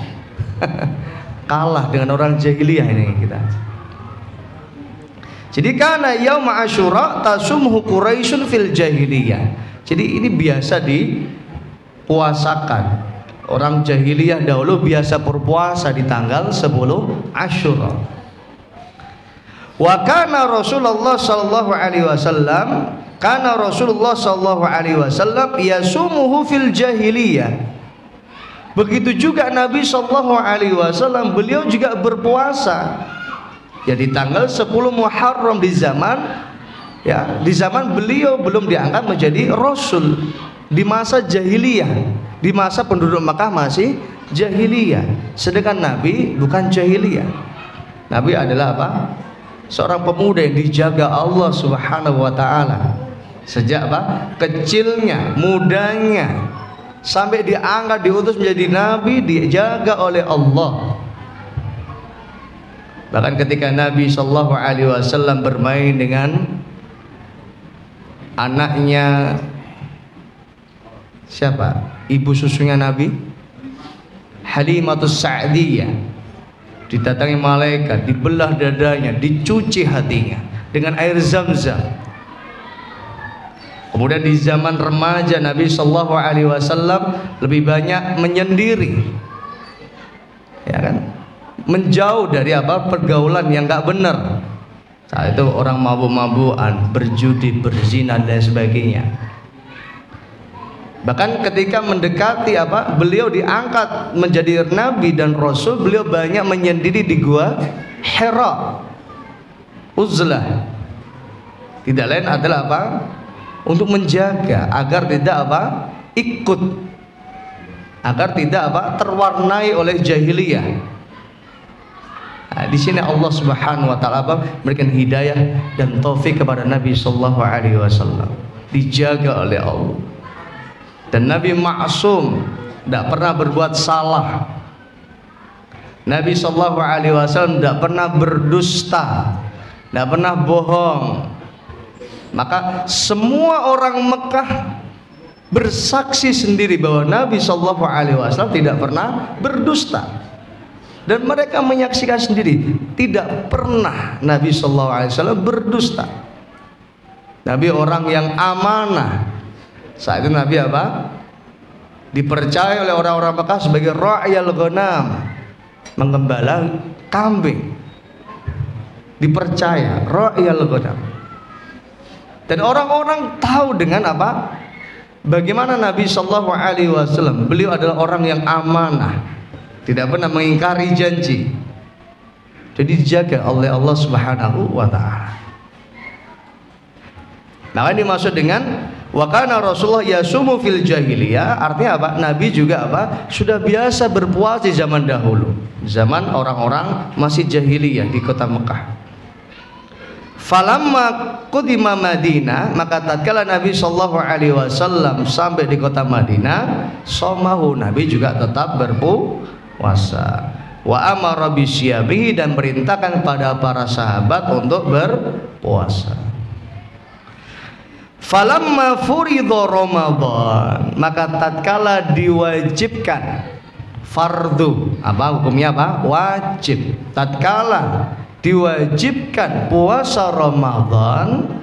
A: Kalah dengan orang jahiliyah ini kita. Jadi karena yaum Asyura tasumhu Quraisyun fil jahiliyah. Jadi ini biasa dipuasakan. Orang jahiliyah dahulu biasa berpuasa di tanggal 10 Asyura. Wa kana Rasulullah sallallahu alaihi wasallam, kana Rasulullah sallallahu alaihi wasallam yasumuhu fil jahiliyah. Begitu juga Nabi sallallahu alaihi wasallam, beliau juga berpuasa ya di tanggal 10 Muharram di zaman, ya, di zaman beliau belum diangkat menjadi rasul, di masa jahiliyah, di masa penduduk Makkah masih jahiliyah. Sedangkan Nabi bukan jahiliyah. Nabi adalah apa? Seorang pemuda yang dijaga Allah Subhanahu wa taala sejak apa? Kecilnya, mudanya, sampai diangkat, diutus menjadi nabi, dijaga oleh Allah. Bahkan ketika Nabi sallallahu alaihi wasallam bermain dengan anaknya, siapa? Ibu susunya Nabi, Halimatus Sa'diyah, didatangi malaikat, dibelah dadanya, dicuci hatinya dengan air Zam-Zam. Kemudian di zaman remaja Nabi sallallahu alaihi wasallam lebih banyak menyendiri, ya kan, menjauh dari apa? Pergaulan yang enggak benar. Saat itu orang mabuk-mabukan, berjudi, berzina dan sebagainya. Bahkan ketika mendekati apa? Beliau diangkat menjadi nabi dan rasul, beliau banyak menyendiri di gua Hira, uzlah. Tidak lain adalah apa? Untuk menjaga agar tidak apa? Ikut, agar tidak apa? Terwarnai oleh jahiliyah. Nah, di sini Allah Subhanahu wa taala memberikan hidayah dan taufik kepada Nabi sallallahu alaihi wasallam, dijaga oleh Allah. Dan Nabi maksum, tidak pernah berbuat salah. Nabi sallallahu alaihi wasallam tidak pernah berdusta, tidak pernah bohong. Maka semua orang Mekah bersaksi sendiri bahwa Nabi Shallallahu Alaihi Wasallam tidak pernah berdusta, dan mereka menyaksikan sendiri tidak pernah Nabi Shallallahu Alaihi Wasallam berdusta. Nabi orang yang amanah. Saat itu Nabi apa? Dipercaya oleh orang-orang Mekah sebagai ra'yal ghanam, menggembala kambing. Dipercaya ra'yal ghanam. Dan orang-orang tahu dengan apa? Bagaimana Nabi Shallallahu Alaihi Wasallam, beliau adalah orang yang amanah, tidak pernah mengingkari janji. Jadi dijaga oleh Allah Subhanahu wa taala. Nah, ini maksud dengan wa kana Rasulullah yasumu fil jahiliyah, artinya apa? Nabi juga apa? Sudah biasa berpuasa di zaman dahulu, zaman orang-orang masih jahiliyah di kota Mekah. Falamma qudima Madinah, maka tatkala Nabi sallallahu alaihi wasallam sampai di kota Madinah, somahu, Nabi juga tetap berpuasa. Wa amara bisyamihi, dan perintahkan kepada para sahabat untuk berpuasa. Falamma furidho Ramadan, maka tatkala diwajibkan fardu, apa hukumnya apa? Wajib. Tatkala diwajibkan puasa Ramadan,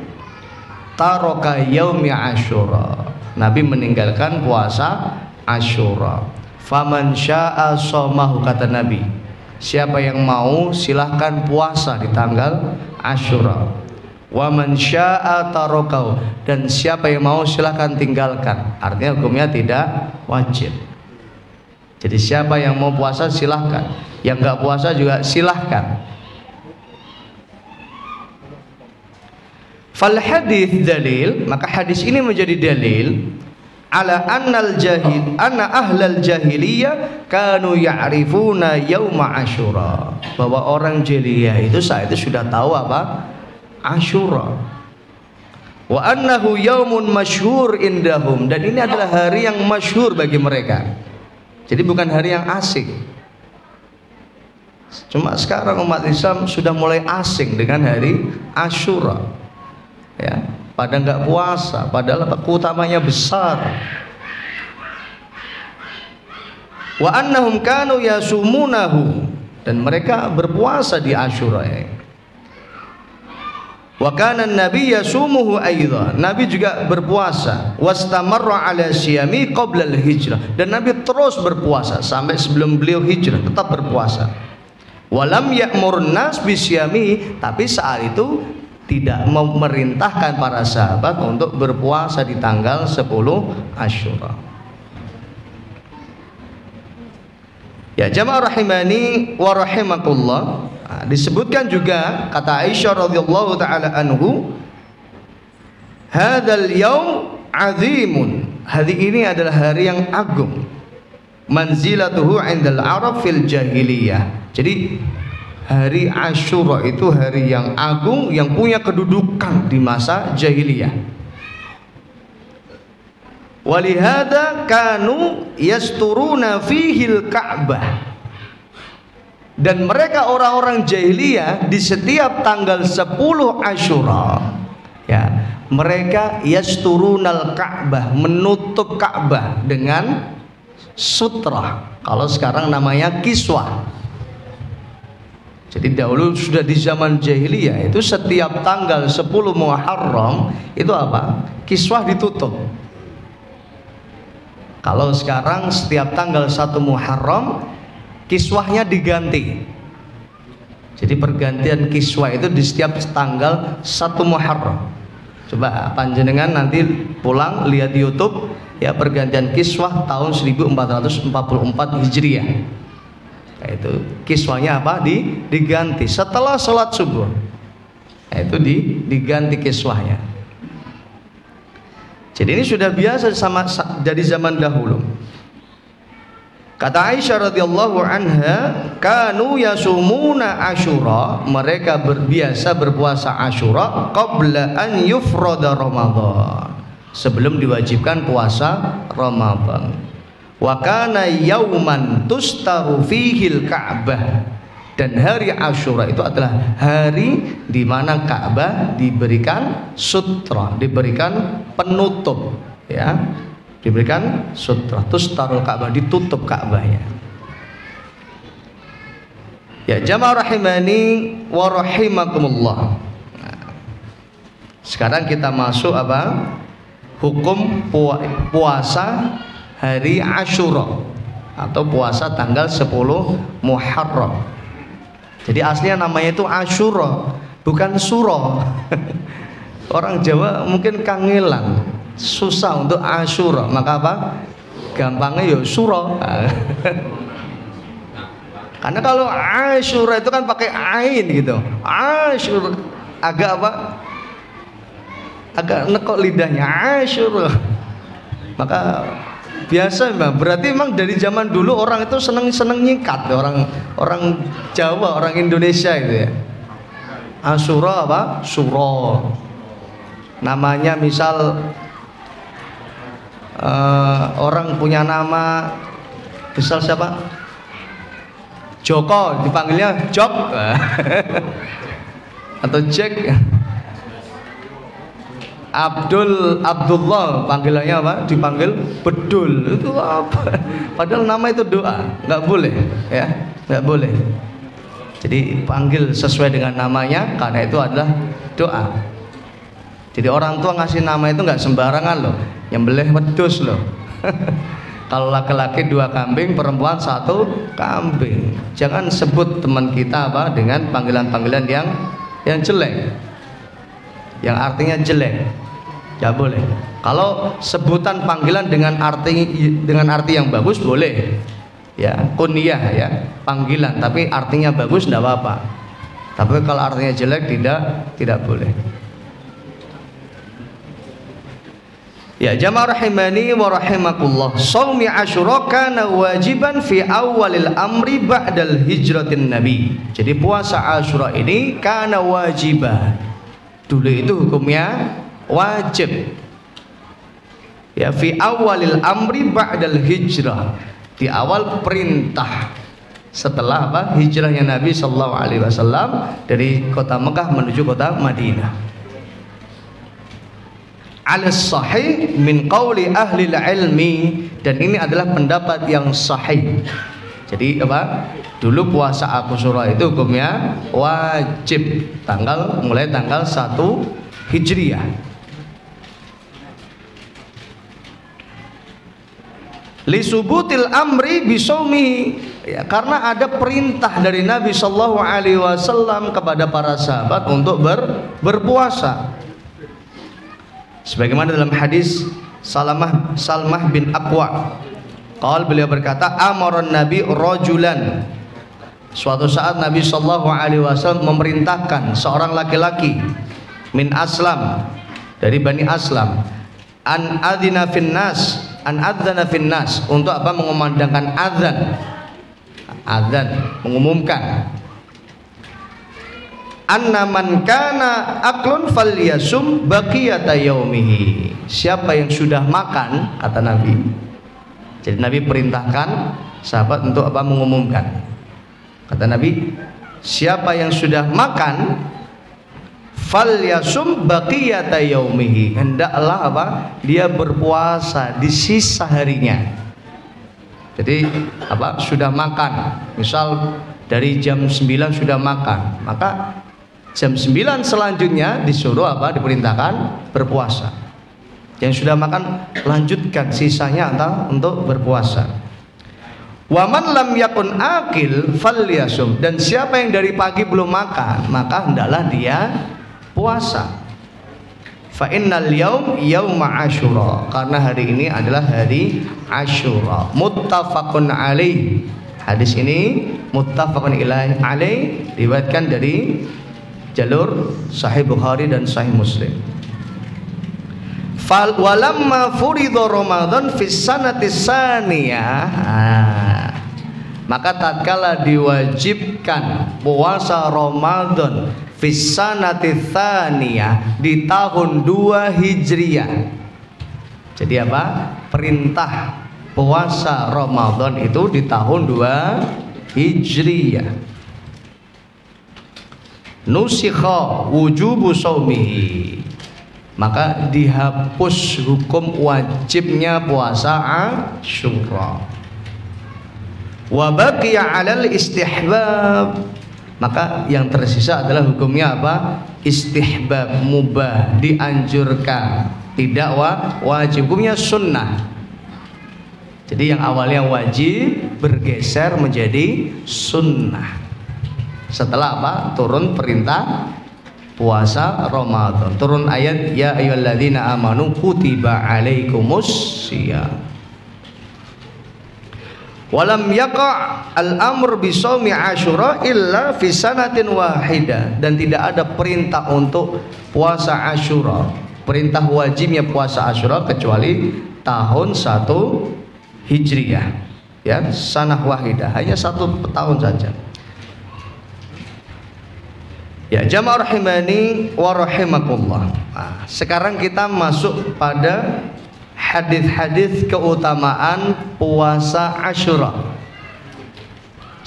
A: taroka yaumi Asyura, Nabi meninggalkan puasa Asyura. Faman syaa somahu, kata Nabi, siapa yang mau silahkan puasa di tanggal Asyura. Wa man syaa tarokau, dan siapa yang mau silahkan tinggalkan. Artinya hukumnya tidak wajib. Jadi siapa yang mau puasa silahkan, yang nggak puasa juga silahkan. Fal hadis dalil, maka hadis ini menjadi dalil ala annal jahil anna ahlal jahiliyah kanu ya'rifuna yauma Asyura, bahwa orang jahiliyah itu saat itu sudah tahu apa? Asyura. Wa annahu yaumun masyhur indahum, dan ini adalah hari yang masyhur bagi mereka. Jadi bukan hari yang asing. Cuma sekarang umat Islam sudah mulai asing dengan hari Asyura. Ya, pada nggak puasa, padahal keutamanya besar. Wa annahum kanu yasumunahu, dan mereka berpuasa di Asyura. Wa kana Nabi yasumuhu aidan, Nabi juga berpuasa. Wastamarra ala siyami qabla al-hijrah, dan Nabi terus berpuasa sampai sebelum beliau hijrah, tetap berpuasa. Walam ya'murun nas bisyami, tapi saat itu tidak memerintahkan para sahabat untuk berpuasa di tanggal 10 Asyura. Ya jamaah rahimani wa rahimakumullah. Disebutkan juga kata Aisyah radhiyallahu taala anhu, hadzal yaum azimun, hari ini adalah hari yang agung, manzilatuhu 'indal arab fil jahiliyah. Jadi hari Asyura itu hari yang agung, yang punya kedudukan di masa jahiliyah. Walihada kanu yasturuna fihil Ka'bah, dan mereka orang-orang jahiliyah di setiap tanggal 10 Asyura, ya, mereka yasturunal Ka'bah, menutup Ka'bah dengan sutra. Kalau sekarang namanya kiswah. Jadi dahulu sudah di zaman jahiliyah itu setiap tanggal 10 Muharram itu apa? Kiswah ditutup. Kalau sekarang setiap tanggal 1 Muharram kiswahnya diganti. Jadi pergantian kiswah itu di setiap tanggal 1 Muharram. Coba panjenengan nanti pulang lihat di YouTube ya, pergantian kiswah tahun 1444 Hijriah. Itu kiswahnya apa? Diganti setelah sholat subuh. Itu diganti kiswahnya. Jadi ini sudah biasa sama dari zaman dahulu. Kata Aisyah radhiyallahu anha, kanu yasumuna Asyura, mereka biasa berpuasa Asyura qabla an yufrada Ramadan, sebelum diwajibkan puasa Ramadan. Wa kana yauman tustaru fihil Ka'bah, Dan hari Asyura itu adalah hari di mana Ka'bah diberikan sutra, diberikan penutup, ya, diberikan sutra. Terus taruh Ka'bah, ditutup Ka'bahnya. Ya, jamaah rahimani wa rahimakumullah. Nah, sekarang kita masuk apa? Hukum puasa hari Asyura atau puasa tanggal 10 Muharram. Jadi aslinya namanya itu Asyura, bukan Suro. Orang Jawa mungkin kangelan, susah untuk Asyura, maka apa? Gampangnya ya Suro. Karena kalau Asyura itu kan pakai ain gitu. Asyura agak apa? Agak nekok lidahnya, Asyura. Maka biasa memang, berarti memang dari zaman dulu orang itu seneng nyikat, orang Jawa, orang Indonesia itu ya. Asyura apa? Suro. Namanya misal orang punya nama, misal siapa? Joko, dipanggilnya Jok atau Jack. Abdullah, panggilannya apa? Dipanggil Bedul. Itu apa? Padahal nama itu doa, nggak boleh, ya, nggak boleh. Jadi panggil sesuai dengan namanya, karena itu adalah doa. Jadi orang tua ngasih nama itu nggak sembarangan loh, yang beleh wedus loh. Kalau laki-laki 2 kambing, perempuan 1 kambing. Jangan sebut teman kita apa dengan panggilan-panggilan yang jelek, yang artinya jelek. Gak boleh. Kalau sebutan panggilan dengan arti yang bagus boleh, ya, kunyah ya, panggilan, tapi artinya bagus tidak apa-apa. Tapi kalau artinya jelek tidak boleh. Ya, jamaah rahimani wa rahimakumullah. Shaumi Asyura kana wajiban fi awalil amri ba'dal hijratin nabi. Jadi puasa Asyura ini kana wajibah. Dulu itu hukumnya wajib, ya, fi awalil amri ba'dal hijrah, di awal perintah setelah apa? Hijrahnya Nabi sallallahu alaihi wasallam dari kota Mekah menuju kota Madinah. Al-sahih min qauli ahli ilmi, dan ini adalah pendapat yang sahih. Jadi apa? Dulu puasa Asyura itu hukumnya wajib mulai tanggal 1 Hijriah. Lisubutil amri bisaumi, ya, karena ada perintah dari Nabi sallallahu alaihi wasallam kepada para sahabat untuk berpuasa. Sebagaimana dalam hadis Salmah bin Aqwa, beliau berkata, amaron Nabi rajulan. Suatu saat Nabi sallallahu alaihi wasallam memerintahkan seorang laki-laki min Aslam, dari Bani Aslam, an adzana finnas, untuk apa? Mengumandangkan azan, mengumumkan, anna man kana aklun falyasum baqiyata yaumihi. Siapa yang sudah makan, kata Nabi. Jadi Nabi perintahkan sahabat untuk apa? Mengumumkan. Kata Nabi, siapa yang sudah makan, falyasum baqiyata yaumihi, hendaklah apa? Dia berpuasa di sisa harinya. Jadi apa? Sudah makan, misal dari jam 9 sudah makan, maka jam 9 selanjutnya disuruh apa? Diperintahkan berpuasa. Yang sudah makan lanjutkan sisanya untuk berpuasa. Waman lam yakun akil falyasum, dan siapa yang dari pagi belum makan, maka hendaklah dia puasa. Fa innal yaum yauma Asyura, karena hari ini adalah hari Asyura. Muttafaqun alaih. Hadis ini muttafaqun alaih, diriwayatkan dari jalur Sahih Bukhari dan Sahih Muslim. Fal walamma furidha Ramadan fis sanati saniyah, maka tatkala diwajibkan puasa Ramadan fis sanati tsaniyah, di tahun 2 Hijriah. Jadi apa? Perintah puasa Ramadan itu di tahun 2 Hijriah. nusikha wujubu shaumihi, maka dihapus hukum wajibnya puasa Asyura. Wa baqiya 'alal istihbab, maka yang tersisa adalah hukumnya apa? Istihbab, mubah, dianjurkan, tidak wajib, hukumnya sunnah. Jadi yang awalnya wajib bergeser menjadi sunnah setelah apa? Turun perintah puasa Ramadan, turun ayat ya ayyuhalladzina amanu kutiba alaikumus syiyam. Walam yaqa' al-amr bi shaumi Asyura illa fi sanatin wahidah, dan tidak ada perintah untuk puasa Asyura, perintah wajibnya puasa Asyura kecuali tahun 1 Hijriyah, ya, sanah wahidah, hanya 1 tahun saja. Ya, jamaah rahimani wa rahimakumullah. Nah, sekarang kita masuk pada hadis-hadis keutamaan puasa Asyura.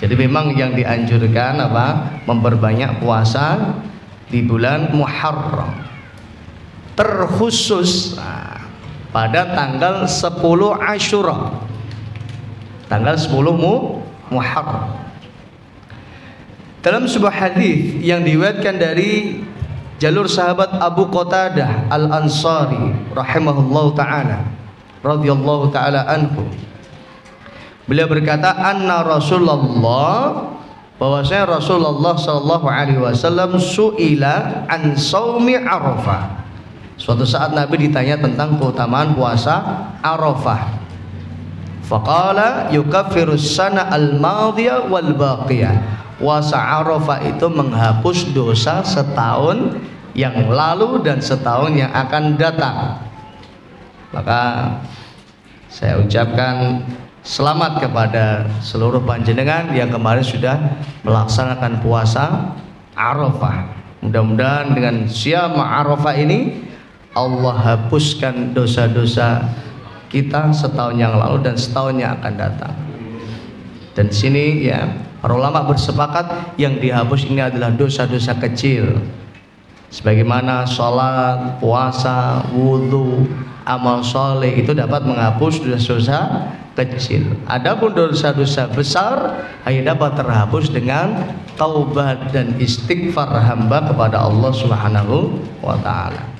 A: Jadi memang yang dianjurkan apa? Memperbanyak puasa di bulan Muharram. Terkhusus pada tanggal 10 Asyura. Tanggal 10 Muharram. Dalam sebuah hadis yang diriwayatkan dari jalur sahabat Abu Qatadah Al-Ansari rahimahullahu taala radhiyallahu taala anhu, beliau berkata anna Rasulullah, bahwasanya Rasulullah sallallahu alaihi wasallam suila an shaumi Arafah. Suatu saat Nabi ditanya tentang keutamaan puasa Arafah. Faqala yukaffirus sana al-madiyah wal baqiyah. Puasa Arafah itu menghapus dosa setahun yang lalu dan setahun yang akan datang. Maka saya ucapkan selamat kepada seluruh panjenengan yang kemarin sudah melaksanakan puasa Arafah. Mudah-mudahan dengan syam Arafah ini Allah hapuskan dosa-dosa kita setahun yang lalu dan setahun yang akan datang. Dan sini ya, para ulama bersepakat yang dihapus ini adalah dosa-dosa kecil, sebagaimana sholat, puasa, wudhu, amal soleh itu dapat menghapus dosa-dosa kecil. Adapun dosa-dosa besar hanya dapat terhapus dengan taubat dan istighfar hamba kepada Allah Subhanahu wa ta'ala.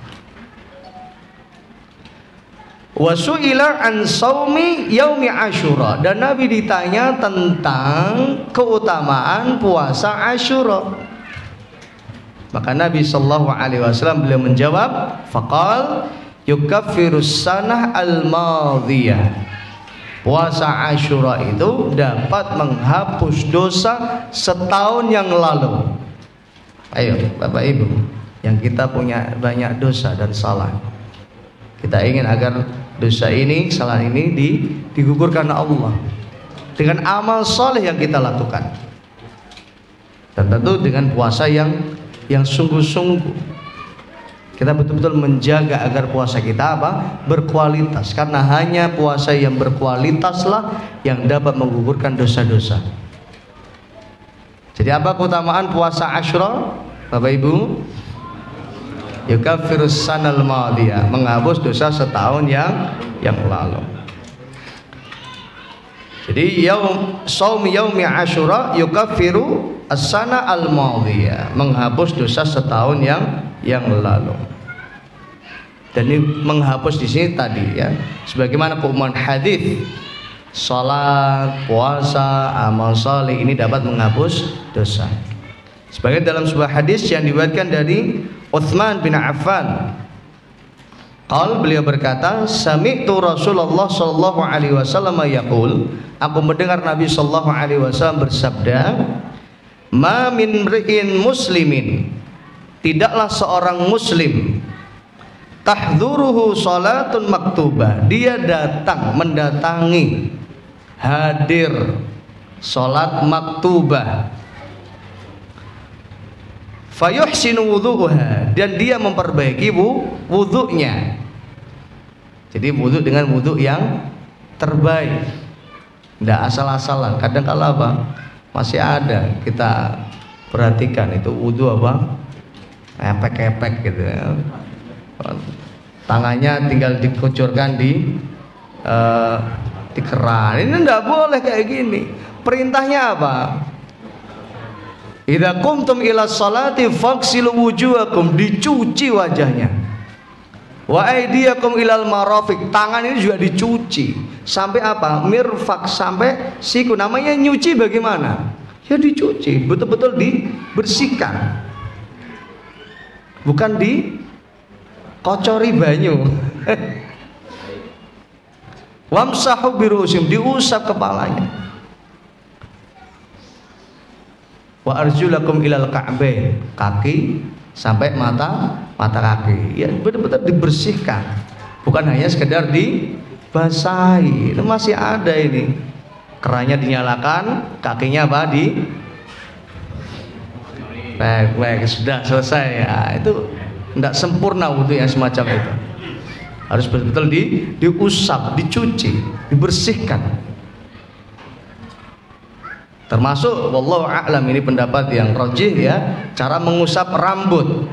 A: Wasu'ila an shaumi yaumi Asyura, dan Nabi ditanya tentang keutamaan puasa Asyura. Maka Nabi sallallahu alaihi wasallam beliau menjawab, faqal yukaffirus sanah al-madiyah. Puasa Asyura itu dapat menghapus dosa setahun yang lalu. Ayo Bapak Ibu yang kita punya banyak dosa dan salah, kita ingin agar dosa ini, salah ini digugurkan Allah dengan amal soleh yang kita lakukan, dan tentu dengan puasa yang sungguh-sungguh. Kita betul-betul menjaga agar puasa kita apa? Berkualitas, karena hanya puasa yang berkualitaslah yang dapat menggugurkan dosa-dosa. Jadi apa keutamaan puasa Asyura Bapak Ibu? Yukaffirus sanal madiyah, menghapus dosa setahun yang lalu. Jadi shaum yaumi Asyura yukaffiru as-sana al-madiyah, menghapus dosa setahun yang lalu. Dan ini menghapus di sini tadi ya, sebagaimana keumuman hadis, salat, puasa, amal saleh ini dapat menghapus dosa. Sebagai dalam sebuah hadis yang diriwayatkan dari Utsman bin Affan, beliau berkata, sami'tu Rasulullah sallallahu alaihi wasallam yaqul, aku mendengar Nabi sallallahu alaihi wasallam bersabda, ma min mri'in muslimin, tidaklah seorang muslim, tahdhuruhu salatun maktubah, dia mendatangi, hadir salat maktubah, fayuhsinu wudhu'uha, dan dia memperbaiki wudhu'nya. Jadi wudhu dengan wudhu yang terbaik, tidak asal-asalan. Kadang kala apa, masih ada kita Perhatikan itu wudu apa? Epek-epek gitu ya. Tangannya tinggal dikucurkan di keran. Ini enggak boleh kayak gini. Perintahnya apa? Idza qumtum ila sholati faghsilu wujuhakum, dicuci wajahnya. Wa aydiyakum ilal marafiq, tangan ini juga dicuci. Sampai apa? Mirfaq, sampai siku. Namanya nyuci bagaimana? Ya dicuci, betul-betul dibersihkan. Bukan dikocori banyu. Wamsahu birusim, diusap kepalanya. Wa arjulakum ilal ka'bain, kaki sampai mata kaki. Ya betul-betul dibersihkan. Bukan hanya sekedar dibasahi. Itu masih ada ini. Kerannya dinyalakan, kakinya apa? Baik, sudah selesai ya. Itu tidak sempurna wudu yang semacam itu. Harus betul-betul diusap, dicuci, dibersihkan. Termasuk wallahu a'lam, ini pendapat yang rajih ya, cara mengusap rambut.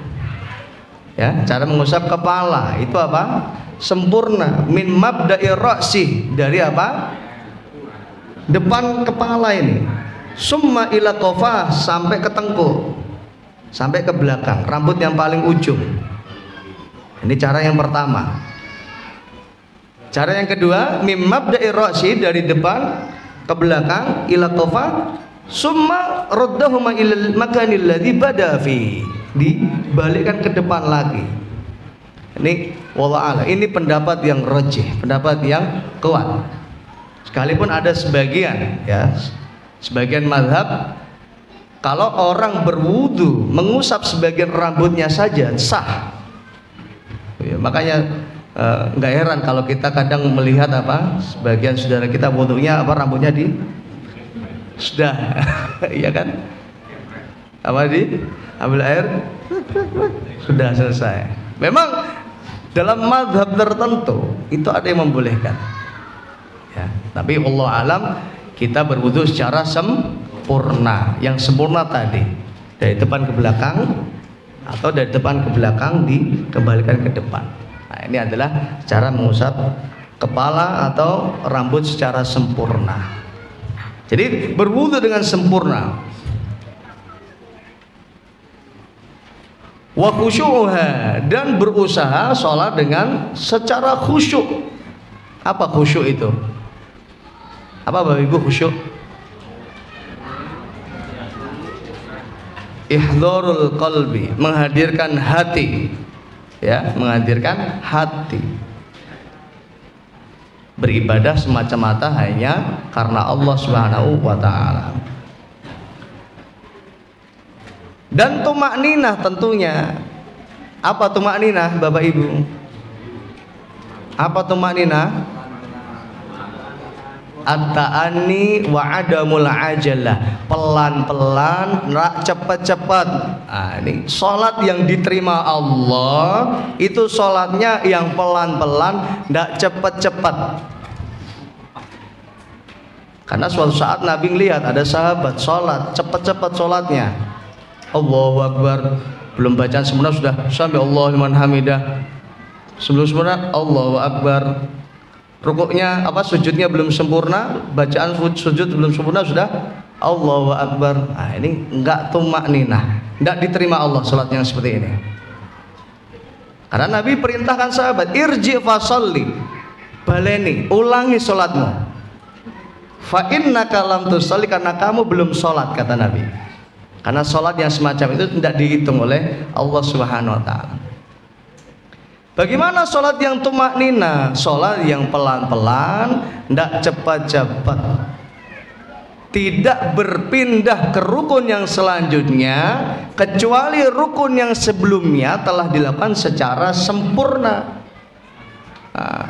A: Ya, cara mengusap kepala itu apa? Sempurna min mabda'i ra'si, dari apa? Depan kepala ini. Summa ila qafah, sampai ke tengkuk. Sampai ke belakang, rambut yang paling ujung. Ini cara yang pertama. Cara yang kedua, min mabda'i ra'si, dari depan ke belakang ila qafah, summa raddahuma ilal makanil ladzi bada fi, dibalikkan ke depan lagi. Ini wallah, ini pendapat yang rajih, pendapat yang kuat. Sekalipun ada sebagian ya, sebagian mazhab kalau orang berwudu mengusap sebagian rambutnya saja sah. Ya, makanya nggak heran kalau kita kadang melihat apa, sebagian saudara kita wudunya apa, rambutnya sudah iya kan, apa ambil air sudah selesai. Memang dalam mazhab tertentu itu ada yang membolehkan ya, tapi Allah alam kita berwudu secara sempurna. Yang sempurna tadi dari depan ke belakang atau dari depan ke belakang dikembalikan ke depan. Nah, ini adalah cara mengusap kepala atau rambut secara sempurna. Jadi berwudu dengan sempurna. Wa khusyu'uha, dan berusaha sholat dengan secara khusyuk. Apa khusyuk itu? Apa Bapak Ibu khusyuk? Ihdharul qalbi, menghadirkan hati. Ya, menghadirkan hati. Beribadah semata-mata hanya karena Allah Subhanahu wa taala. Dan tumakninah tentunya. Apa tumakninah Bapak Ibu? Apa tumakninah? At-ta'anni wa adamul ajalah, pelan-pelan, enggak cepat-cepat. Nah, ini salat yang diterima Allah itu salatnya yang pelan-pelan, enggak cepat-cepat. Karena suatu saat Nabi lihat ada sahabat salat cepat-cepat salatnya. Allahu Akbar, belum bacaan sempurna sudah sampai Allahu liman hamidah. Sebelum sempurna Allahu Akbar. Rukuknya apa, sujudnya belum sempurna, bacaan sujud belum sempurna sudah Allahu Akbar. Nah, ini enggak tumakninah, enggak diterima Allah salatnya seperti ini. Karena Nabi perintahkan sahabat, irji fasalli, baleni, ulangi salatmu. Fa innaka lam tusalli, karena kamu belum salat, kata Nabi. Karena salat yang semacam itu tidak dihitung oleh Allah Subhanahu wa taala. Bagaimana sholat yang tumaknina? Sholat yang pelan-pelan, tidak cepat-cepat, tidak berpindah ke rukun yang selanjutnya kecuali rukun yang sebelumnya telah dilakukan secara sempurna. Nah,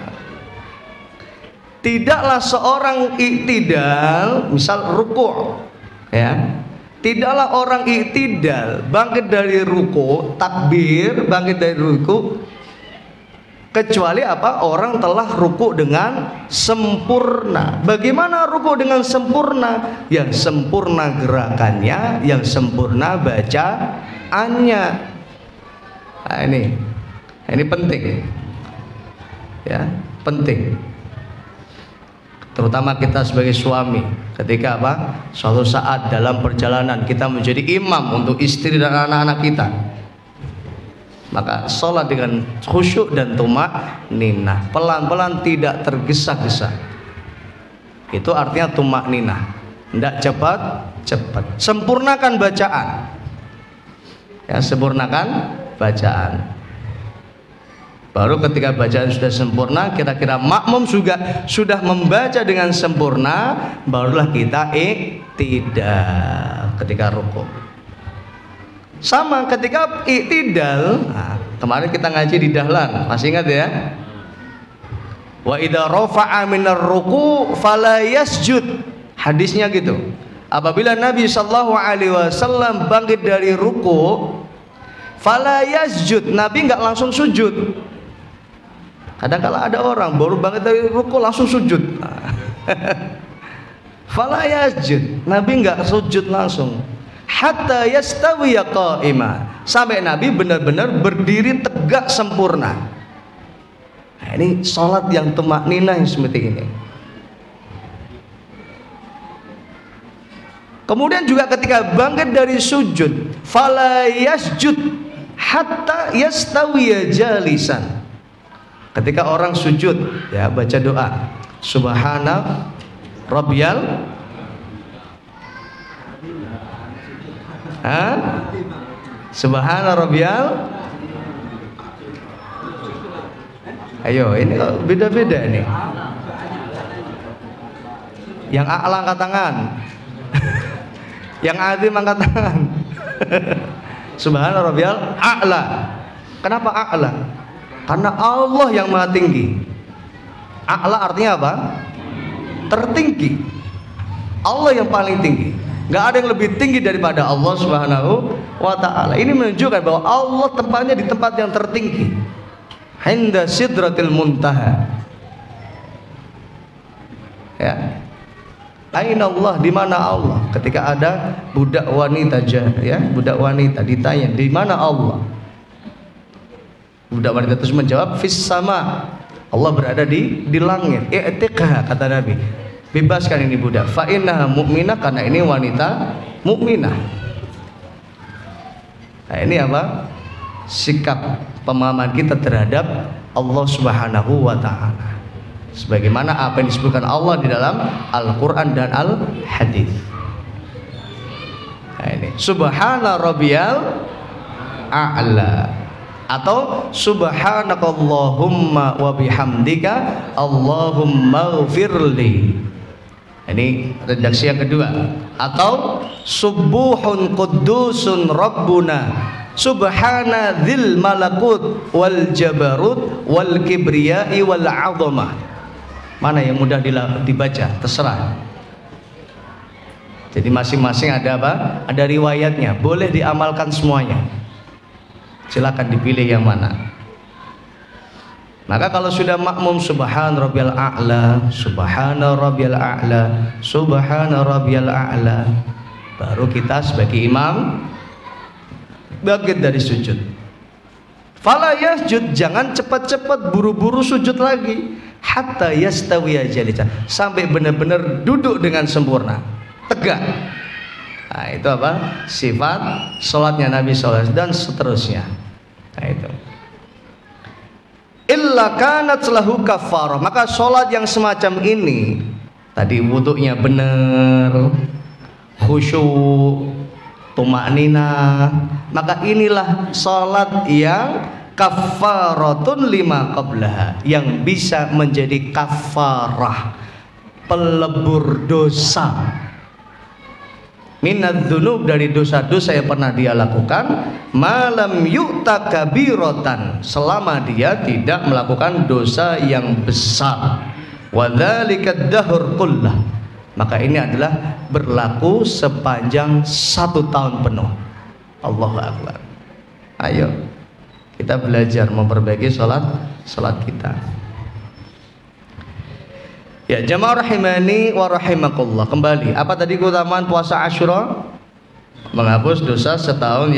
A: tidaklah seorang iktidal, misal ruku', ya, tidaklah orang iktidal bangkit dari ruku', takbir, bangkit dari ruku', kecuali apa? Orang telah ruku dengan sempurna. Bagaimana ruku dengan sempurna? Yang sempurna gerakannya, yang sempurna bacaannya. Nah, ini penting, ya, penting. Terutama kita sebagai suami, ketika apa? Suatu saat dalam perjalanan kita menjadi imam untuk istri dan anak-anak kita, maka sholat dengan khusyuk dan tumak ninah, pelan-pelan, tidak tergesa-gesa. Itu artinya tumak ninah, tidak cepat-cepat. Sempurnakan bacaan, ya, sempurnakan bacaan. Baru ketika bacaan sudah sempurna, kira-kira makmum juga sudah membaca dengan sempurna, barulah kita iktidal ketika rukuk. Sama ketika iktidal, nah, kemarin kita ngaji di Dahlan, masih ingat ya? Wa idza rafa'a minar ruku' fala yasjud. Hadisnya gitu. Apabila Nabi sallallahu alaihi wasallam bangkit dari ruku', fala yasjud, Nabi enggak langsung sujud. Kadang-kala ada orang baru bangkit dari ruku' langsung sujud. Fala yasjud, Nabi enggak sujud langsung. Hatta yastawiya qa'ima, sampai Nabi benar-benar berdiri tegak sempurna. Nah, ini sholat yang tumakninah yang seperti ini. Kemudian juga ketika bangkit dari sujud, fala yasjud hatta yastawiya jalisan. Ketika orang sujud, ya, baca doa subhana rabbiyal subhana rabbiyal. Ayo, ini kok beda-beda nih. Yang a'la angkat tangan. Yang azim angkat tangan. Subhana rabbiyal a'la. Kenapa a'la? Karena Allah yang maha tinggi. A'la artinya apa? Tertinggi. Allah yang paling tinggi. Gak ada yang lebih tinggi daripada Allah Subhanahu wa ta'ala. Ini menunjukkan bahwa Allah tempatnya di tempat yang tertinggi, inda sidratil muntaha. Ya. Aina Allah, di mana Allah? Ketika ada budak wanita, ya, budak wanita ditanya, di mana Allah? Budak wanita terus menjawab, fis sama. Allah berada di langit. I'tiqha, kata Nabi. Bebaskan ini budak. Fa innaha mu'minah, karena ini wanita mukminah. Nah, ini apa? Sikap pemahaman kita terhadap Allah Subhanahu wa ta'ala, sebagaimana apa yang disebutkan Allah di dalam Al-Quran dan Al-Hadis. Nah, ini subhana rabbiyal a'la atau subhanakallahumma wa bihamdika Allahumma ghfirli. Ini redaksi yang kedua. Atau subuhun qudusun rabbuna subhana dzil malakut wal jabarut wal kibriyai wal azamah. Mana yang mudah dibaca, terserah. Jadi masing-masing ada apa? Ada riwayatnya, boleh diamalkan semuanya. Silakan dipilih yang mana. Maka kalau sudah makmum subhan rabbiyal a'la, subhana rabbiyal a'la, subhana rabbiyal a'la, baru kita sebagai imam bangkit dari sujud. Fala yasjud, jangan cepat-cepat buru-buru sujud lagi. Hatta yastawiya jalisan, sampai benar-benar duduk dengan sempurna, tegak. Nah, itu apa? Sifat sholatnya Nabi SAW dan seterusnya. Nah, itu. Illa kanat lahu kafarah, maka sholat yang semacam ini tadi wudunya benar, khusyuk, tumakninah, maka inilah sholat yang kafaratun lima qablaha, yang bisa menjadi kafarah, pelebur dosa, minadz dzunub, dari dosa-dosa yang pernah dia lakukan, malam yu'ta kabiratan, selama dia tidak melakukan dosa yang besar. Wa dzalika dahr kullah, maka ini adalah berlaku sepanjang 1 tahun penuh. Allahu akbar. Ayo kita belajar memperbaiki sholat kita. Ya, jamaah rahimani wa rahimakumullah. Kembali, apa tadi keutamaan puasa Asyura? Menghapus dosa setahun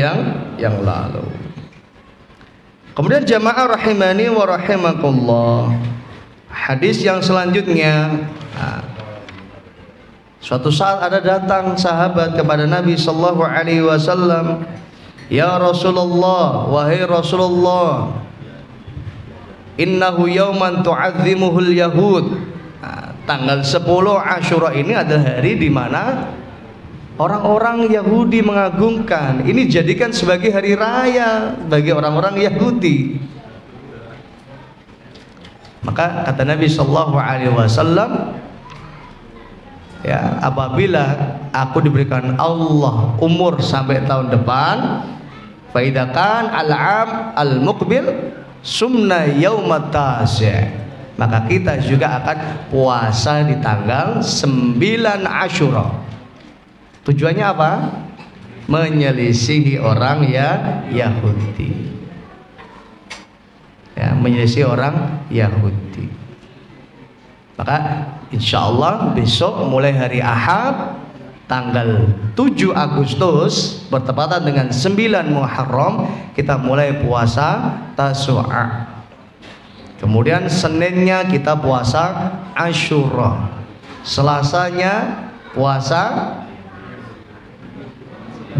A: yang lalu. Kemudian jamaah rahimani wa rahimakumullah. Hadis yang selanjutnya. Suatu saat ada datang sahabat kepada Nabi sallallahu alaihi wasallam, "Ya Rasulullah, wahai Rasulullah, innahu yauman tu'azzimuhul yahud." Tanggal 10 Asyura ini adalah hari di mana orang-orang Yahudi mengagungkan. Ini jadikan sebagai hari raya bagi orang-orang Yahudi. Maka kata Nabi sallallahu alaihi wasallam, ya, apabila aku diberikan Allah umur sampai tahun depan, fa idza kan al-am al-muqbil sumna yaumat tasi', maka kita juga akan puasa di tanggal 9 Asyura. Tujuannya apa? Menyelisihi orang Yahudi. Ya, menyelisihi orang Yahudi. Maka insya Allah besok mulai hari Ahad tanggal 7 Agustus bertepatan dengan 9 Muharram kita mulai puasa Tasu'a. Kemudian Seninnya kita puasa Asyura, Selasanya puasa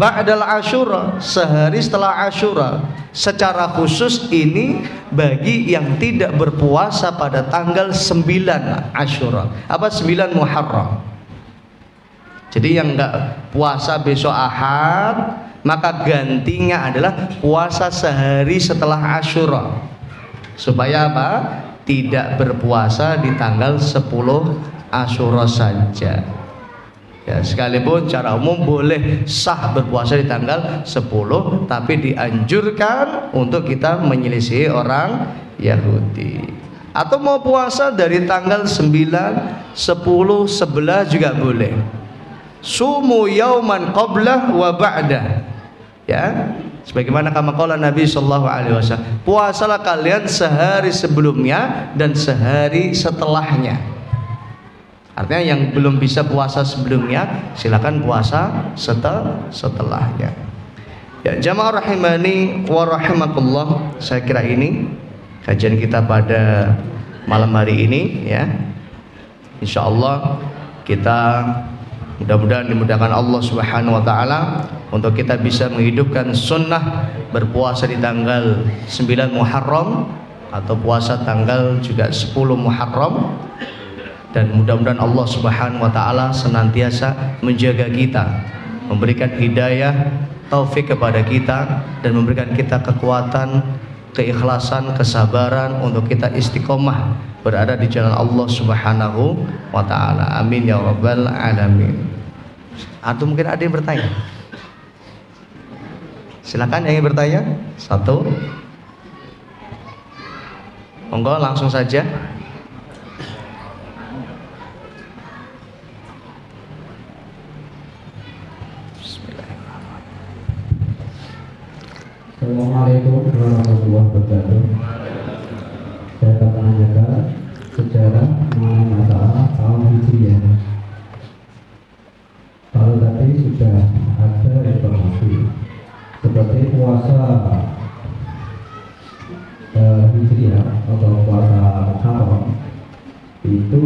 A: Ba'dal Asyura, sehari setelah Asyura. Secara khusus ini bagi yang tidak berpuasa pada tanggal 9 Asyura, apa 9 Muharram. Jadi yang enggak puasa besok Ahad, maka gantinya adalah puasa sehari setelah Asyura. Supaya apa? Tidak berpuasa di tanggal 10 Asyura saja. Ya, sekalipun secara umum boleh sah berpuasa di tanggal 10, tapi dianjurkan untuk kita menyelisihi orang Yahudi. Atau mau puasa dari tanggal 9, 10, 11 juga boleh. Sumu yauman qablah wa ba'dah. Ya, sebagaimana kama qala Nabi sallallahu alaihi wasallam, puasalah kalian sehari sebelumnya dan sehari setelahnya. Artinya yang belum bisa puasa sebelumnya silakan puasa setelahnya. Ya, jamaah rahimani wa rahimakumullah, saya kira ini kajian kita pada malam hari ini ya. Insyaallah kita mudah-mudahan dimudahkan Allah Subhanahu wa taala untuk kita bisa menghidupkan sunnah berpuasa di tanggal 9 Muharram atau puasa tanggal juga 10 Muharram, dan mudah-mudahan Allah Subhanahu wa taala senantiasa menjaga kita, memberikan hidayah, taufik kepada kita, dan memberikan kita kekuatan, keikhlasan, kesabaran untuk kita istiqomah berada di jalan Allah Subhanahu wa taala. Amin ya rabbal alamin. Atau mungkin ada yang bertanya? Silakan yang ingin bertanya. Satu. Monggo langsung saja.
B: Assalamualaikum warahmatullahi wabarakatuh. Saya akan menanyakan sejarah mengenai masalah tahun Hijriah. Kalau tadi sudah ada informasi seperti puasa Hijriah atau puasa Muharram itu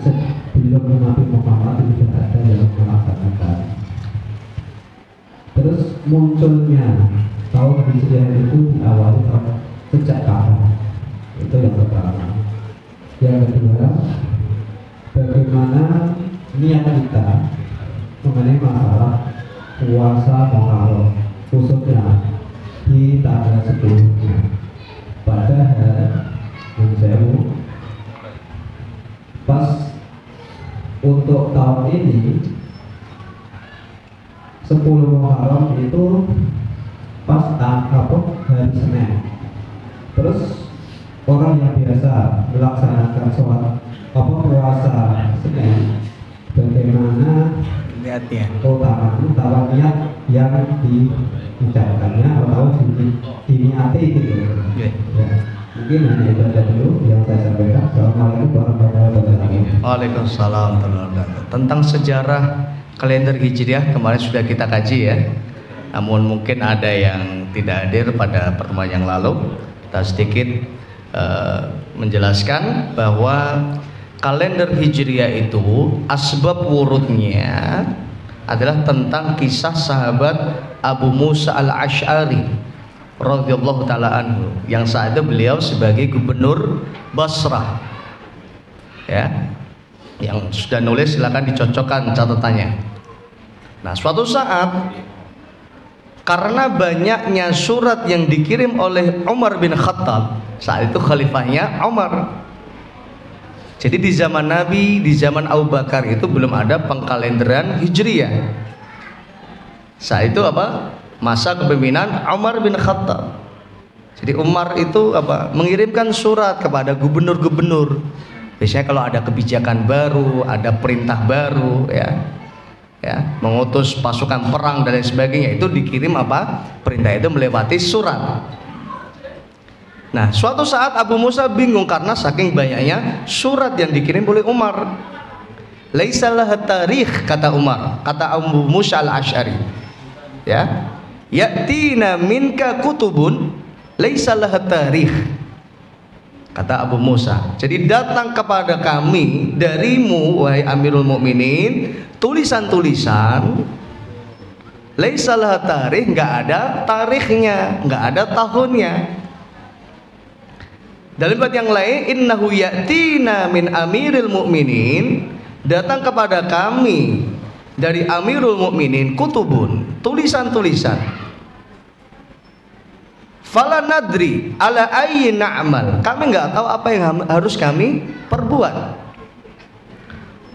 B: sebelum Nabi Muhammad tidak ada yang melaksanakan. Terus munculnya tahun Hijriah itu diawali sejak kapan? Itu yang pertama. Yang kedua, bagaimana niat kita mengenai masalah puasa Muharram khususnya di tanggal sebelumnya. Padahal menjauh pas untuk tahun ini 10 Muharram itu pas hari Senin. Terus orang yang biasa melaksanakan sholat puasa Senin, bagaimana
A: niatnya.
B: Tahu niat yang diucapkannya atau diniati gitu.
A: Ya.
B: Ya. Mungkin hanya itu aja dulu yang saya sampaikan. Assalamualaikum warahmatullahi wabarakatuh.
A: Waalaikumsalam warahmatullahi wabarakatuh. Tentang sejarah kalender Hijriah kemarin sudah kita kaji ya. Namun mungkin ada yang tidak hadir pada pertemuan yang lalu. Kita sedikit menjelaskan bahwa kalender Hijriah itu asbab wurudnya adalah tentang kisah sahabat Abu Musa al-Asy'ari radhiyallahu taala anhu, yang saat itu beliau sebagai gubernur Basrah. Ya. Yang sudah nulis silakan dicocokkan catatannya. Nah, suatu saat karena banyaknya surat yang dikirim oleh Umar bin Khattab, saat itu khalifahnya Umar. Jadi di zaman Nabi, di zaman Abu Bakar itu belum ada pengkalenderan Hijriah. Saat itu apa? Masa kepemimpinan Umar bin Khattab. Jadi Umar itu apa? Mengirimkan surat kepada gubernur-gubernur. Biasanya kalau ada kebijakan baru, ada perintah baru, ya, mengutus pasukan perang dan lain sebagainya, itu dikirim apa? Perintah itu melewati surat. Nah, suatu saat Abu Musa bingung karena saking banyaknya surat yang dikirim oleh Umar. Laisa laha tarikh, kata Umar, kata Abu Musa al-Asy'ari. Ya. Ya'tina minka kutubun laisa laha tarikh, kata Abu Musa. Jadi datang kepada kami darimu wahai Amirul Mukminin tulisan-tulisan laisa laha tarikh, enggak ada tarikhnya, enggak ada tahunnya. Dalam ayat yang lain, innahu ya'tina min Amiril Mukminin, datang kepada kami dari Amirul Mukminin kutubun, tulisan-tulisan. Fala nadri ala ayyi na'mal, kami enggak tahu apa yang harus kami perbuat.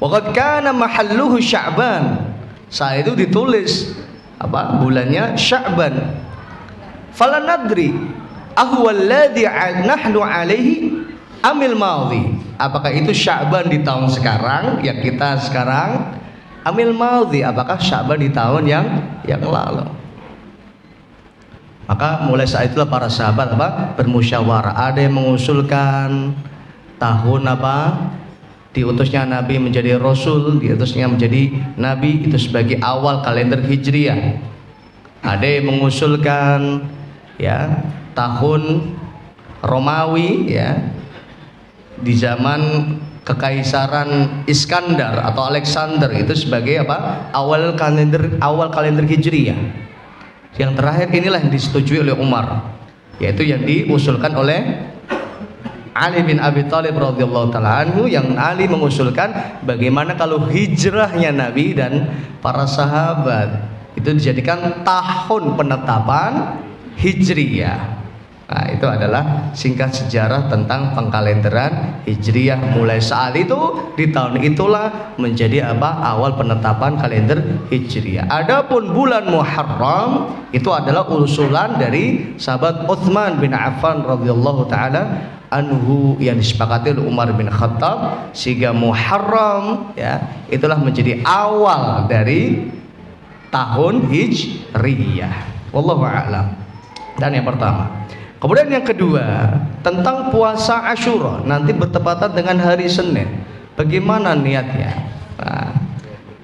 A: Waqad kana mahalluhu Sya'ban, saat itu ditulis apa? Bulannya Sya'ban. Fala nadri ahwalladhi nahnu alaihi amil madhi, apakah itu Sya'ban di tahun sekarang yang kita sekarang, amil madhi apakah Sya'ban di tahun yang lalu. Maka mulai saat itulah para sahabat apa? Bermusyawarah. Ada yang mengusulkan tahun apa? Diutusnya Nabi menjadi Rasul, diutusnya menjadi Nabi itu sebagai awal kalender Hijriah. Ada yang mengusulkan ya tahun Romawi ya, di zaman kekaisaran Iskandar atau Alexander itu sebagai apa? Awal kalender Hijriah. Yang terakhir inilah yang disetujui oleh Umar, yaitu yang diusulkan oleh Ali bin Abi Thalib radhiyallahu taala anhu, yang Ali mengusulkan bagaimana kalau hijrahnya Nabi dan para sahabat itu dijadikan tahun penetapan Hijriyah. Nah, itu adalah singkat sejarah tentang pengkalenderan Hijriyah. Mulai saat itu, di tahun itulah menjadi apa? Awal penetapan kalender Hijriyah. Adapun bulan Muharram itu adalah usulan dari sahabat Utsman bin Affan radhiyallahu taala anhu, yang disepakati oleh Umar bin Khattab, sehingga Muharram ya itulah menjadi awal dari tahun Hijriyah. Wallahu a'lam. Dan yang pertama. Kemudian yang kedua, tentang puasa Asyura, nanti bertepatan dengan hari Senin. Bagaimana niatnya? Nah,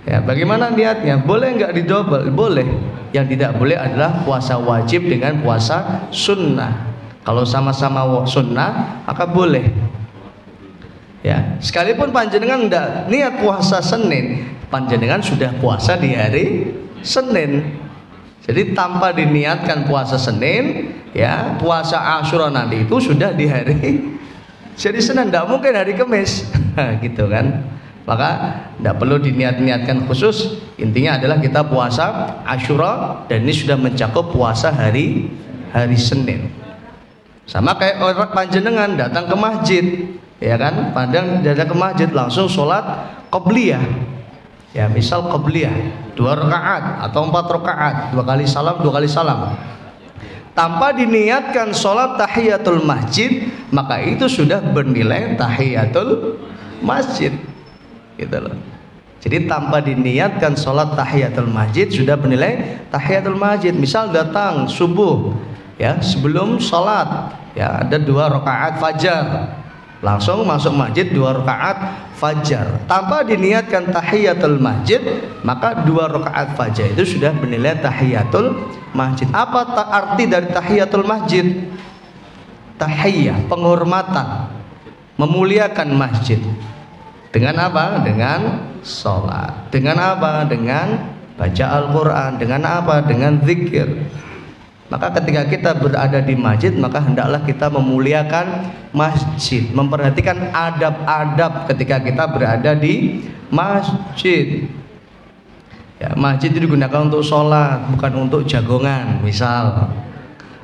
A: ya, bagaimana niatnya? Boleh nggak didobel? Boleh. Yang tidak boleh adalah puasa wajib dengan puasa sunnah. Kalau sama-sama sunnah, maka boleh. Ya, sekalipun panjenengan tidak niat puasa Senin, panjenengan sudah puasa di hari Senin. Jadi tanpa diniatkan puasa Senin, ya puasa Asyura nanti itu sudah di hari jadi Senin, tidak mungkin hari Kamis, gitu kan? Maka tidak perlu diniat-niatkan khusus. Intinya adalah kita puasa Asyura dan ini sudah mencakup puasa hari Senin. Sama kayak orang panjenengan datang ke masjid, ya kan? Padahal datang ke masjid langsung sholat qobliyah. Ya, misal qobliyah 2 rakaat atau 4 rakaat, 2 kali salam. Tanpa diniatkan sholat tahiyatul masjid, maka itu sudah bernilai tahiyatul masjid, gitu loh. Jadi tanpa diniatkan sholat tahiyatul masjid sudah bernilai tahiyatul masjid. Misal datang subuh, ya sebelum sholat, ya ada 2 rakaat fajar, langsung masuk masjid 2 rakaat fajar tanpa diniatkan tahiyatul masjid, maka 2 rakaat fajar itu sudah bernilai tahiyatul masjid. Apa arti dari tahiyatul masjid? Tahiyah, penghormatan, memuliakan masjid. Dengan apa? Dengan sholat. Dengan apa? Dengan baca Al-Quran. Dengan apa? Dengan zikir. Maka ketika kita berada di masjid, maka hendaklah kita memuliakan masjid, memperhatikan adab-adab ketika kita berada di masjid. Ya, masjid itu digunakan untuk sholat, bukan untuk jagongan. Misal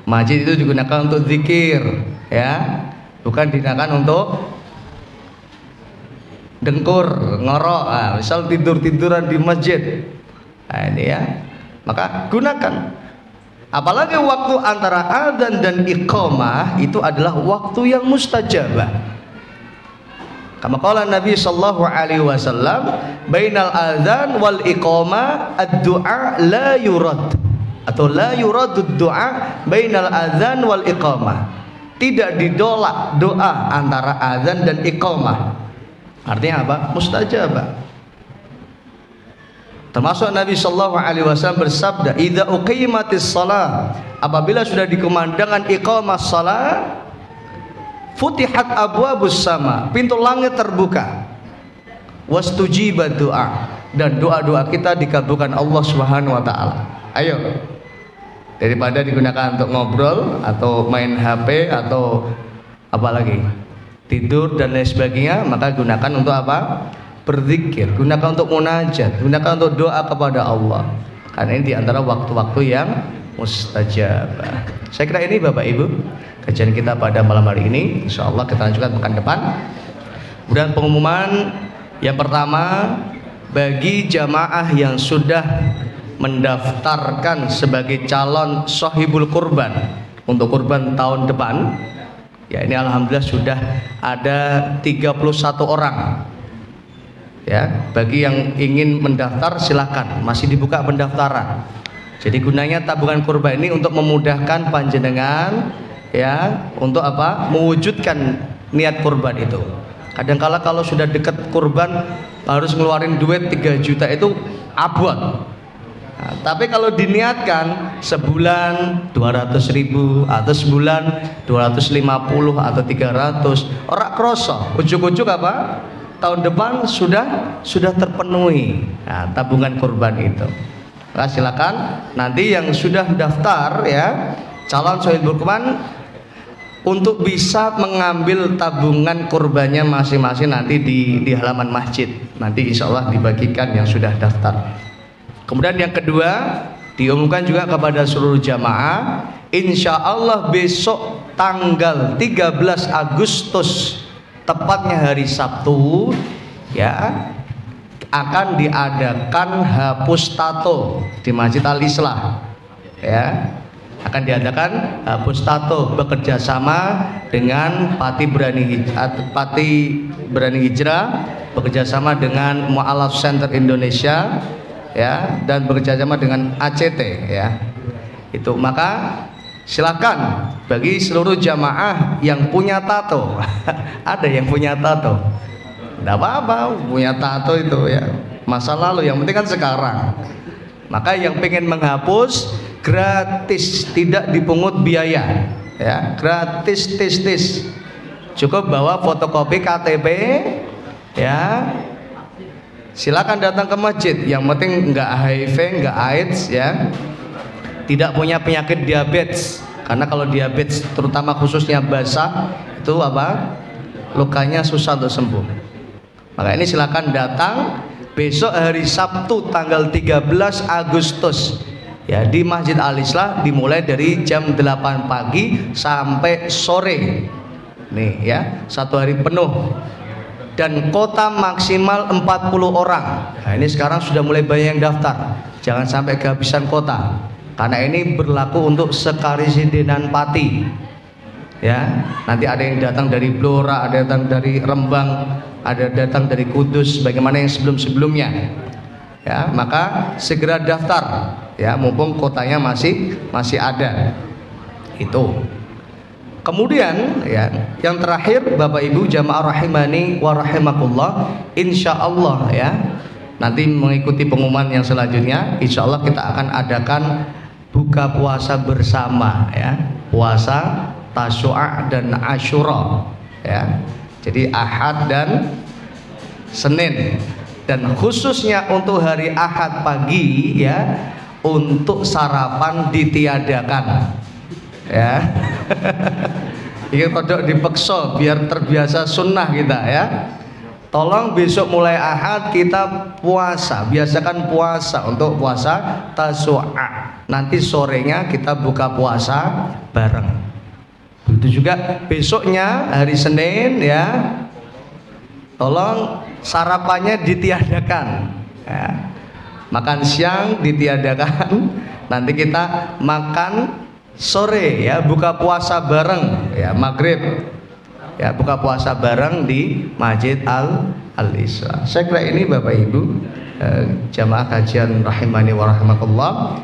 A: masjid itu digunakan untuk zikir, ya, bukan digunakan untuk dengkur, ngorok. Nah, misal tidur-tiduran di masjid, nah, ini ya, maka gunakan. Apalagi waktu antara adzan dan iqamah itu adalah waktu yang mustajabah. Kama qala Nabi sallallahu alaihi wasallam, bainal adzan wal iqamah ad-du'a la yurad, atau la yuradud du'a bainal adzan wal iqamah. Tidak didolak doa antara adzan dan iqamah. Artinya apa? Mustajabah. Termasuk Nabi sallallahu alaihi wasallam bersabda, "Idza uqimatis shalah", apabila sudah dikumandangkan iqamah shalah, futihat abwabus sama, pintu langit terbuka, wastujibat doa, dan doa-doa kita dikabulkan Allah Subhanahu wa taala. Ayo, daripada digunakan untuk ngobrol atau main HP atau apalagi tidur dan lain sebagainya, maka gunakan untuk apa? Berzikir, gunakan untuk munajat, gunakan untuk doa kepada Allah. Karena ini diantara waktu-waktu yang mustajabah. Saya kira ini Bapak Ibu kajian kita pada malam hari ini. Insya Allah kita lanjutkan pekan depan. Kemudian pengumuman yang pertama, bagi jamaah yang sudah mendaftarkan sebagai calon sohibul kurban untuk kurban tahun depan, ya ini alhamdulillah sudah ada 31 orang. Ya, bagi yang ingin mendaftar silakan, masih dibuka pendaftaran. Jadi gunanya tabungan kurban ini untuk memudahkan panjenengan, ya, untuk apa? Mewujudkan niat kurban itu. Kadangkala kalau sudah dekat kurban harus ngeluarin duit 3 juta itu abot. Nah, tapi kalau diniatkan sebulan 200.000 atau sebulan 250 atau 300, ora kroso, ujuk-ujuk apa? Tahun depan sudah terpenuhi, nah, tabungan kurban itu. Nah, silakan nanti yang sudah daftar, ya, calon sohibul kurban, untuk bisa mengambil tabungan kurbannya masing-masing nanti di halaman masjid. Nanti insya Allah dibagikan yang sudah daftar. Kemudian yang kedua, diumumkan juga kepada seluruh jamaah, insya Allah besok tanggal 13 Agustus, tepatnya hari Sabtu, ya, akan diadakan hapus tato di Masjid Al-Islah, ya, akan diadakan hapus tato bekerja sama dengan Pati Berani Hijrah, bekerja sama dengan Mu'alaf Center Indonesia, ya, dan bekerja sama dengan ACT, ya. Itu maka silakan bagi seluruh jamaah yang punya tato. Ada yang punya tato, tidak apa-apa, punya tato itu ya masa lalu, yang penting kan sekarang. Maka yang pengen menghapus gratis, tidak dipungut biaya, ya, gratis, tis. Cukup bawa fotokopi KTP, ya, silakan datang ke masjid. Yang penting nggak HIV, nggak AIDS, ya, tidak punya penyakit diabetes. Karena kalau diabetes terutama khususnya basah itu apa? Lukanya susah untuk sembuh. Maka ini silakan datang besok hari Sabtu tanggal 13 Agustus, ya, di Masjid Al-Islah, dimulai dari jam 8 pagi sampai sore. Nih ya, 1 hari penuh. Dan kota maksimal 40 orang. Nah, ini sekarang sudah mulai banyak yang daftar. Jangan sampai kehabisan kota. Karena ini berlaku untuk sekarisidenan Pati, ya. Nanti ada yang datang dari Blora, ada yang datang dari Rembang, ada datang dari Kudus, bagaimana yang sebelum-sebelumnya. Ya, maka segera daftar ya, mumpung kotanya masih ada. Itu. Kemudian ya, yang terakhir Bapak Ibu jamaah rahimani wa rahimakumullah, insyaallah ya, nanti mengikuti pengumuman yang selanjutnya, insyaallah kita akan adakan buka puasa bersama ya, puasa Tasyu'a dan Asyura ya. Jadi Ahad dan Senin, dan khususnya untuk hari Ahad pagi ya, untuk sarapan ditiadakan ya. Ini kodok dipeksa biar terbiasa sunnah kita ya. Tolong besok mulai Ahad kita puasa, biasakan puasa untuk puasa Tasyu'a. Nanti sorenya kita buka puasa bareng. Begitu juga besoknya hari Senin ya, tolong sarapannya ditiadakan ya. Makan siang ditiadakan, nanti kita makan sore ya, buka puasa bareng ya, maghrib ya, buka puasa bareng di Masjid Al-Isra. Saya kira ini Bapak Ibu jamaah kajian rahimani wa rahimakumullah.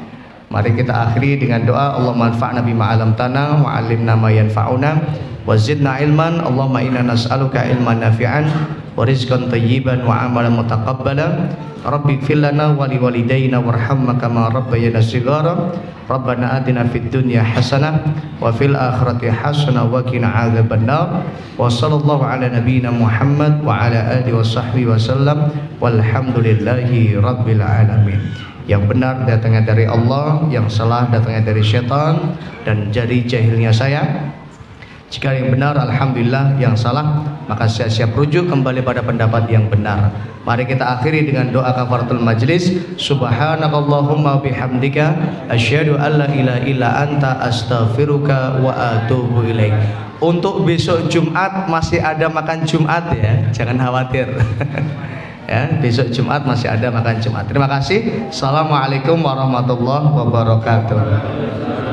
A: Mari kita akhiri dengan doa, Allahumma anfa'na bima 'allamtana wa 'allimna ma yanfa'una wa zidna ilman. Allahumma inna nas'aluka ilman nafi'an wa rizqan thayyiban wa 'amalan mutaqabbalan. Rabbi ighfir lana wa liwalidayna warhamna kama rabbayana shighara. Rabbana atina fid dunya hasanah wa fil akhirati hasanah wa qina adzabannar. Wa sallallahu ala nabiyyina Muhammad wa ala alihi wa sahbihi wasallam walhamdulillahi rabbil alamin. Yang benar datangnya dari Allah, yang salah datangnya dari syaitan dan dari jahilnya saya. Jika yang benar alhamdulillah, yang salah maka saya siap rujuk kembali pada pendapat yang benar. Mari kita akhiri dengan doa kafaratul majlis. Subhanakallahumma bihamdika asyhadu an la ilaha illa anta astaghfiruka wa atubu ilaik. Untuk besok Jumat masih ada makan Jumat ya, jangan khawatir. Ya, besok Jumat masih ada makan Jumat. Terima kasih. Assalamualaikum warahmatullahi wabarakatuh.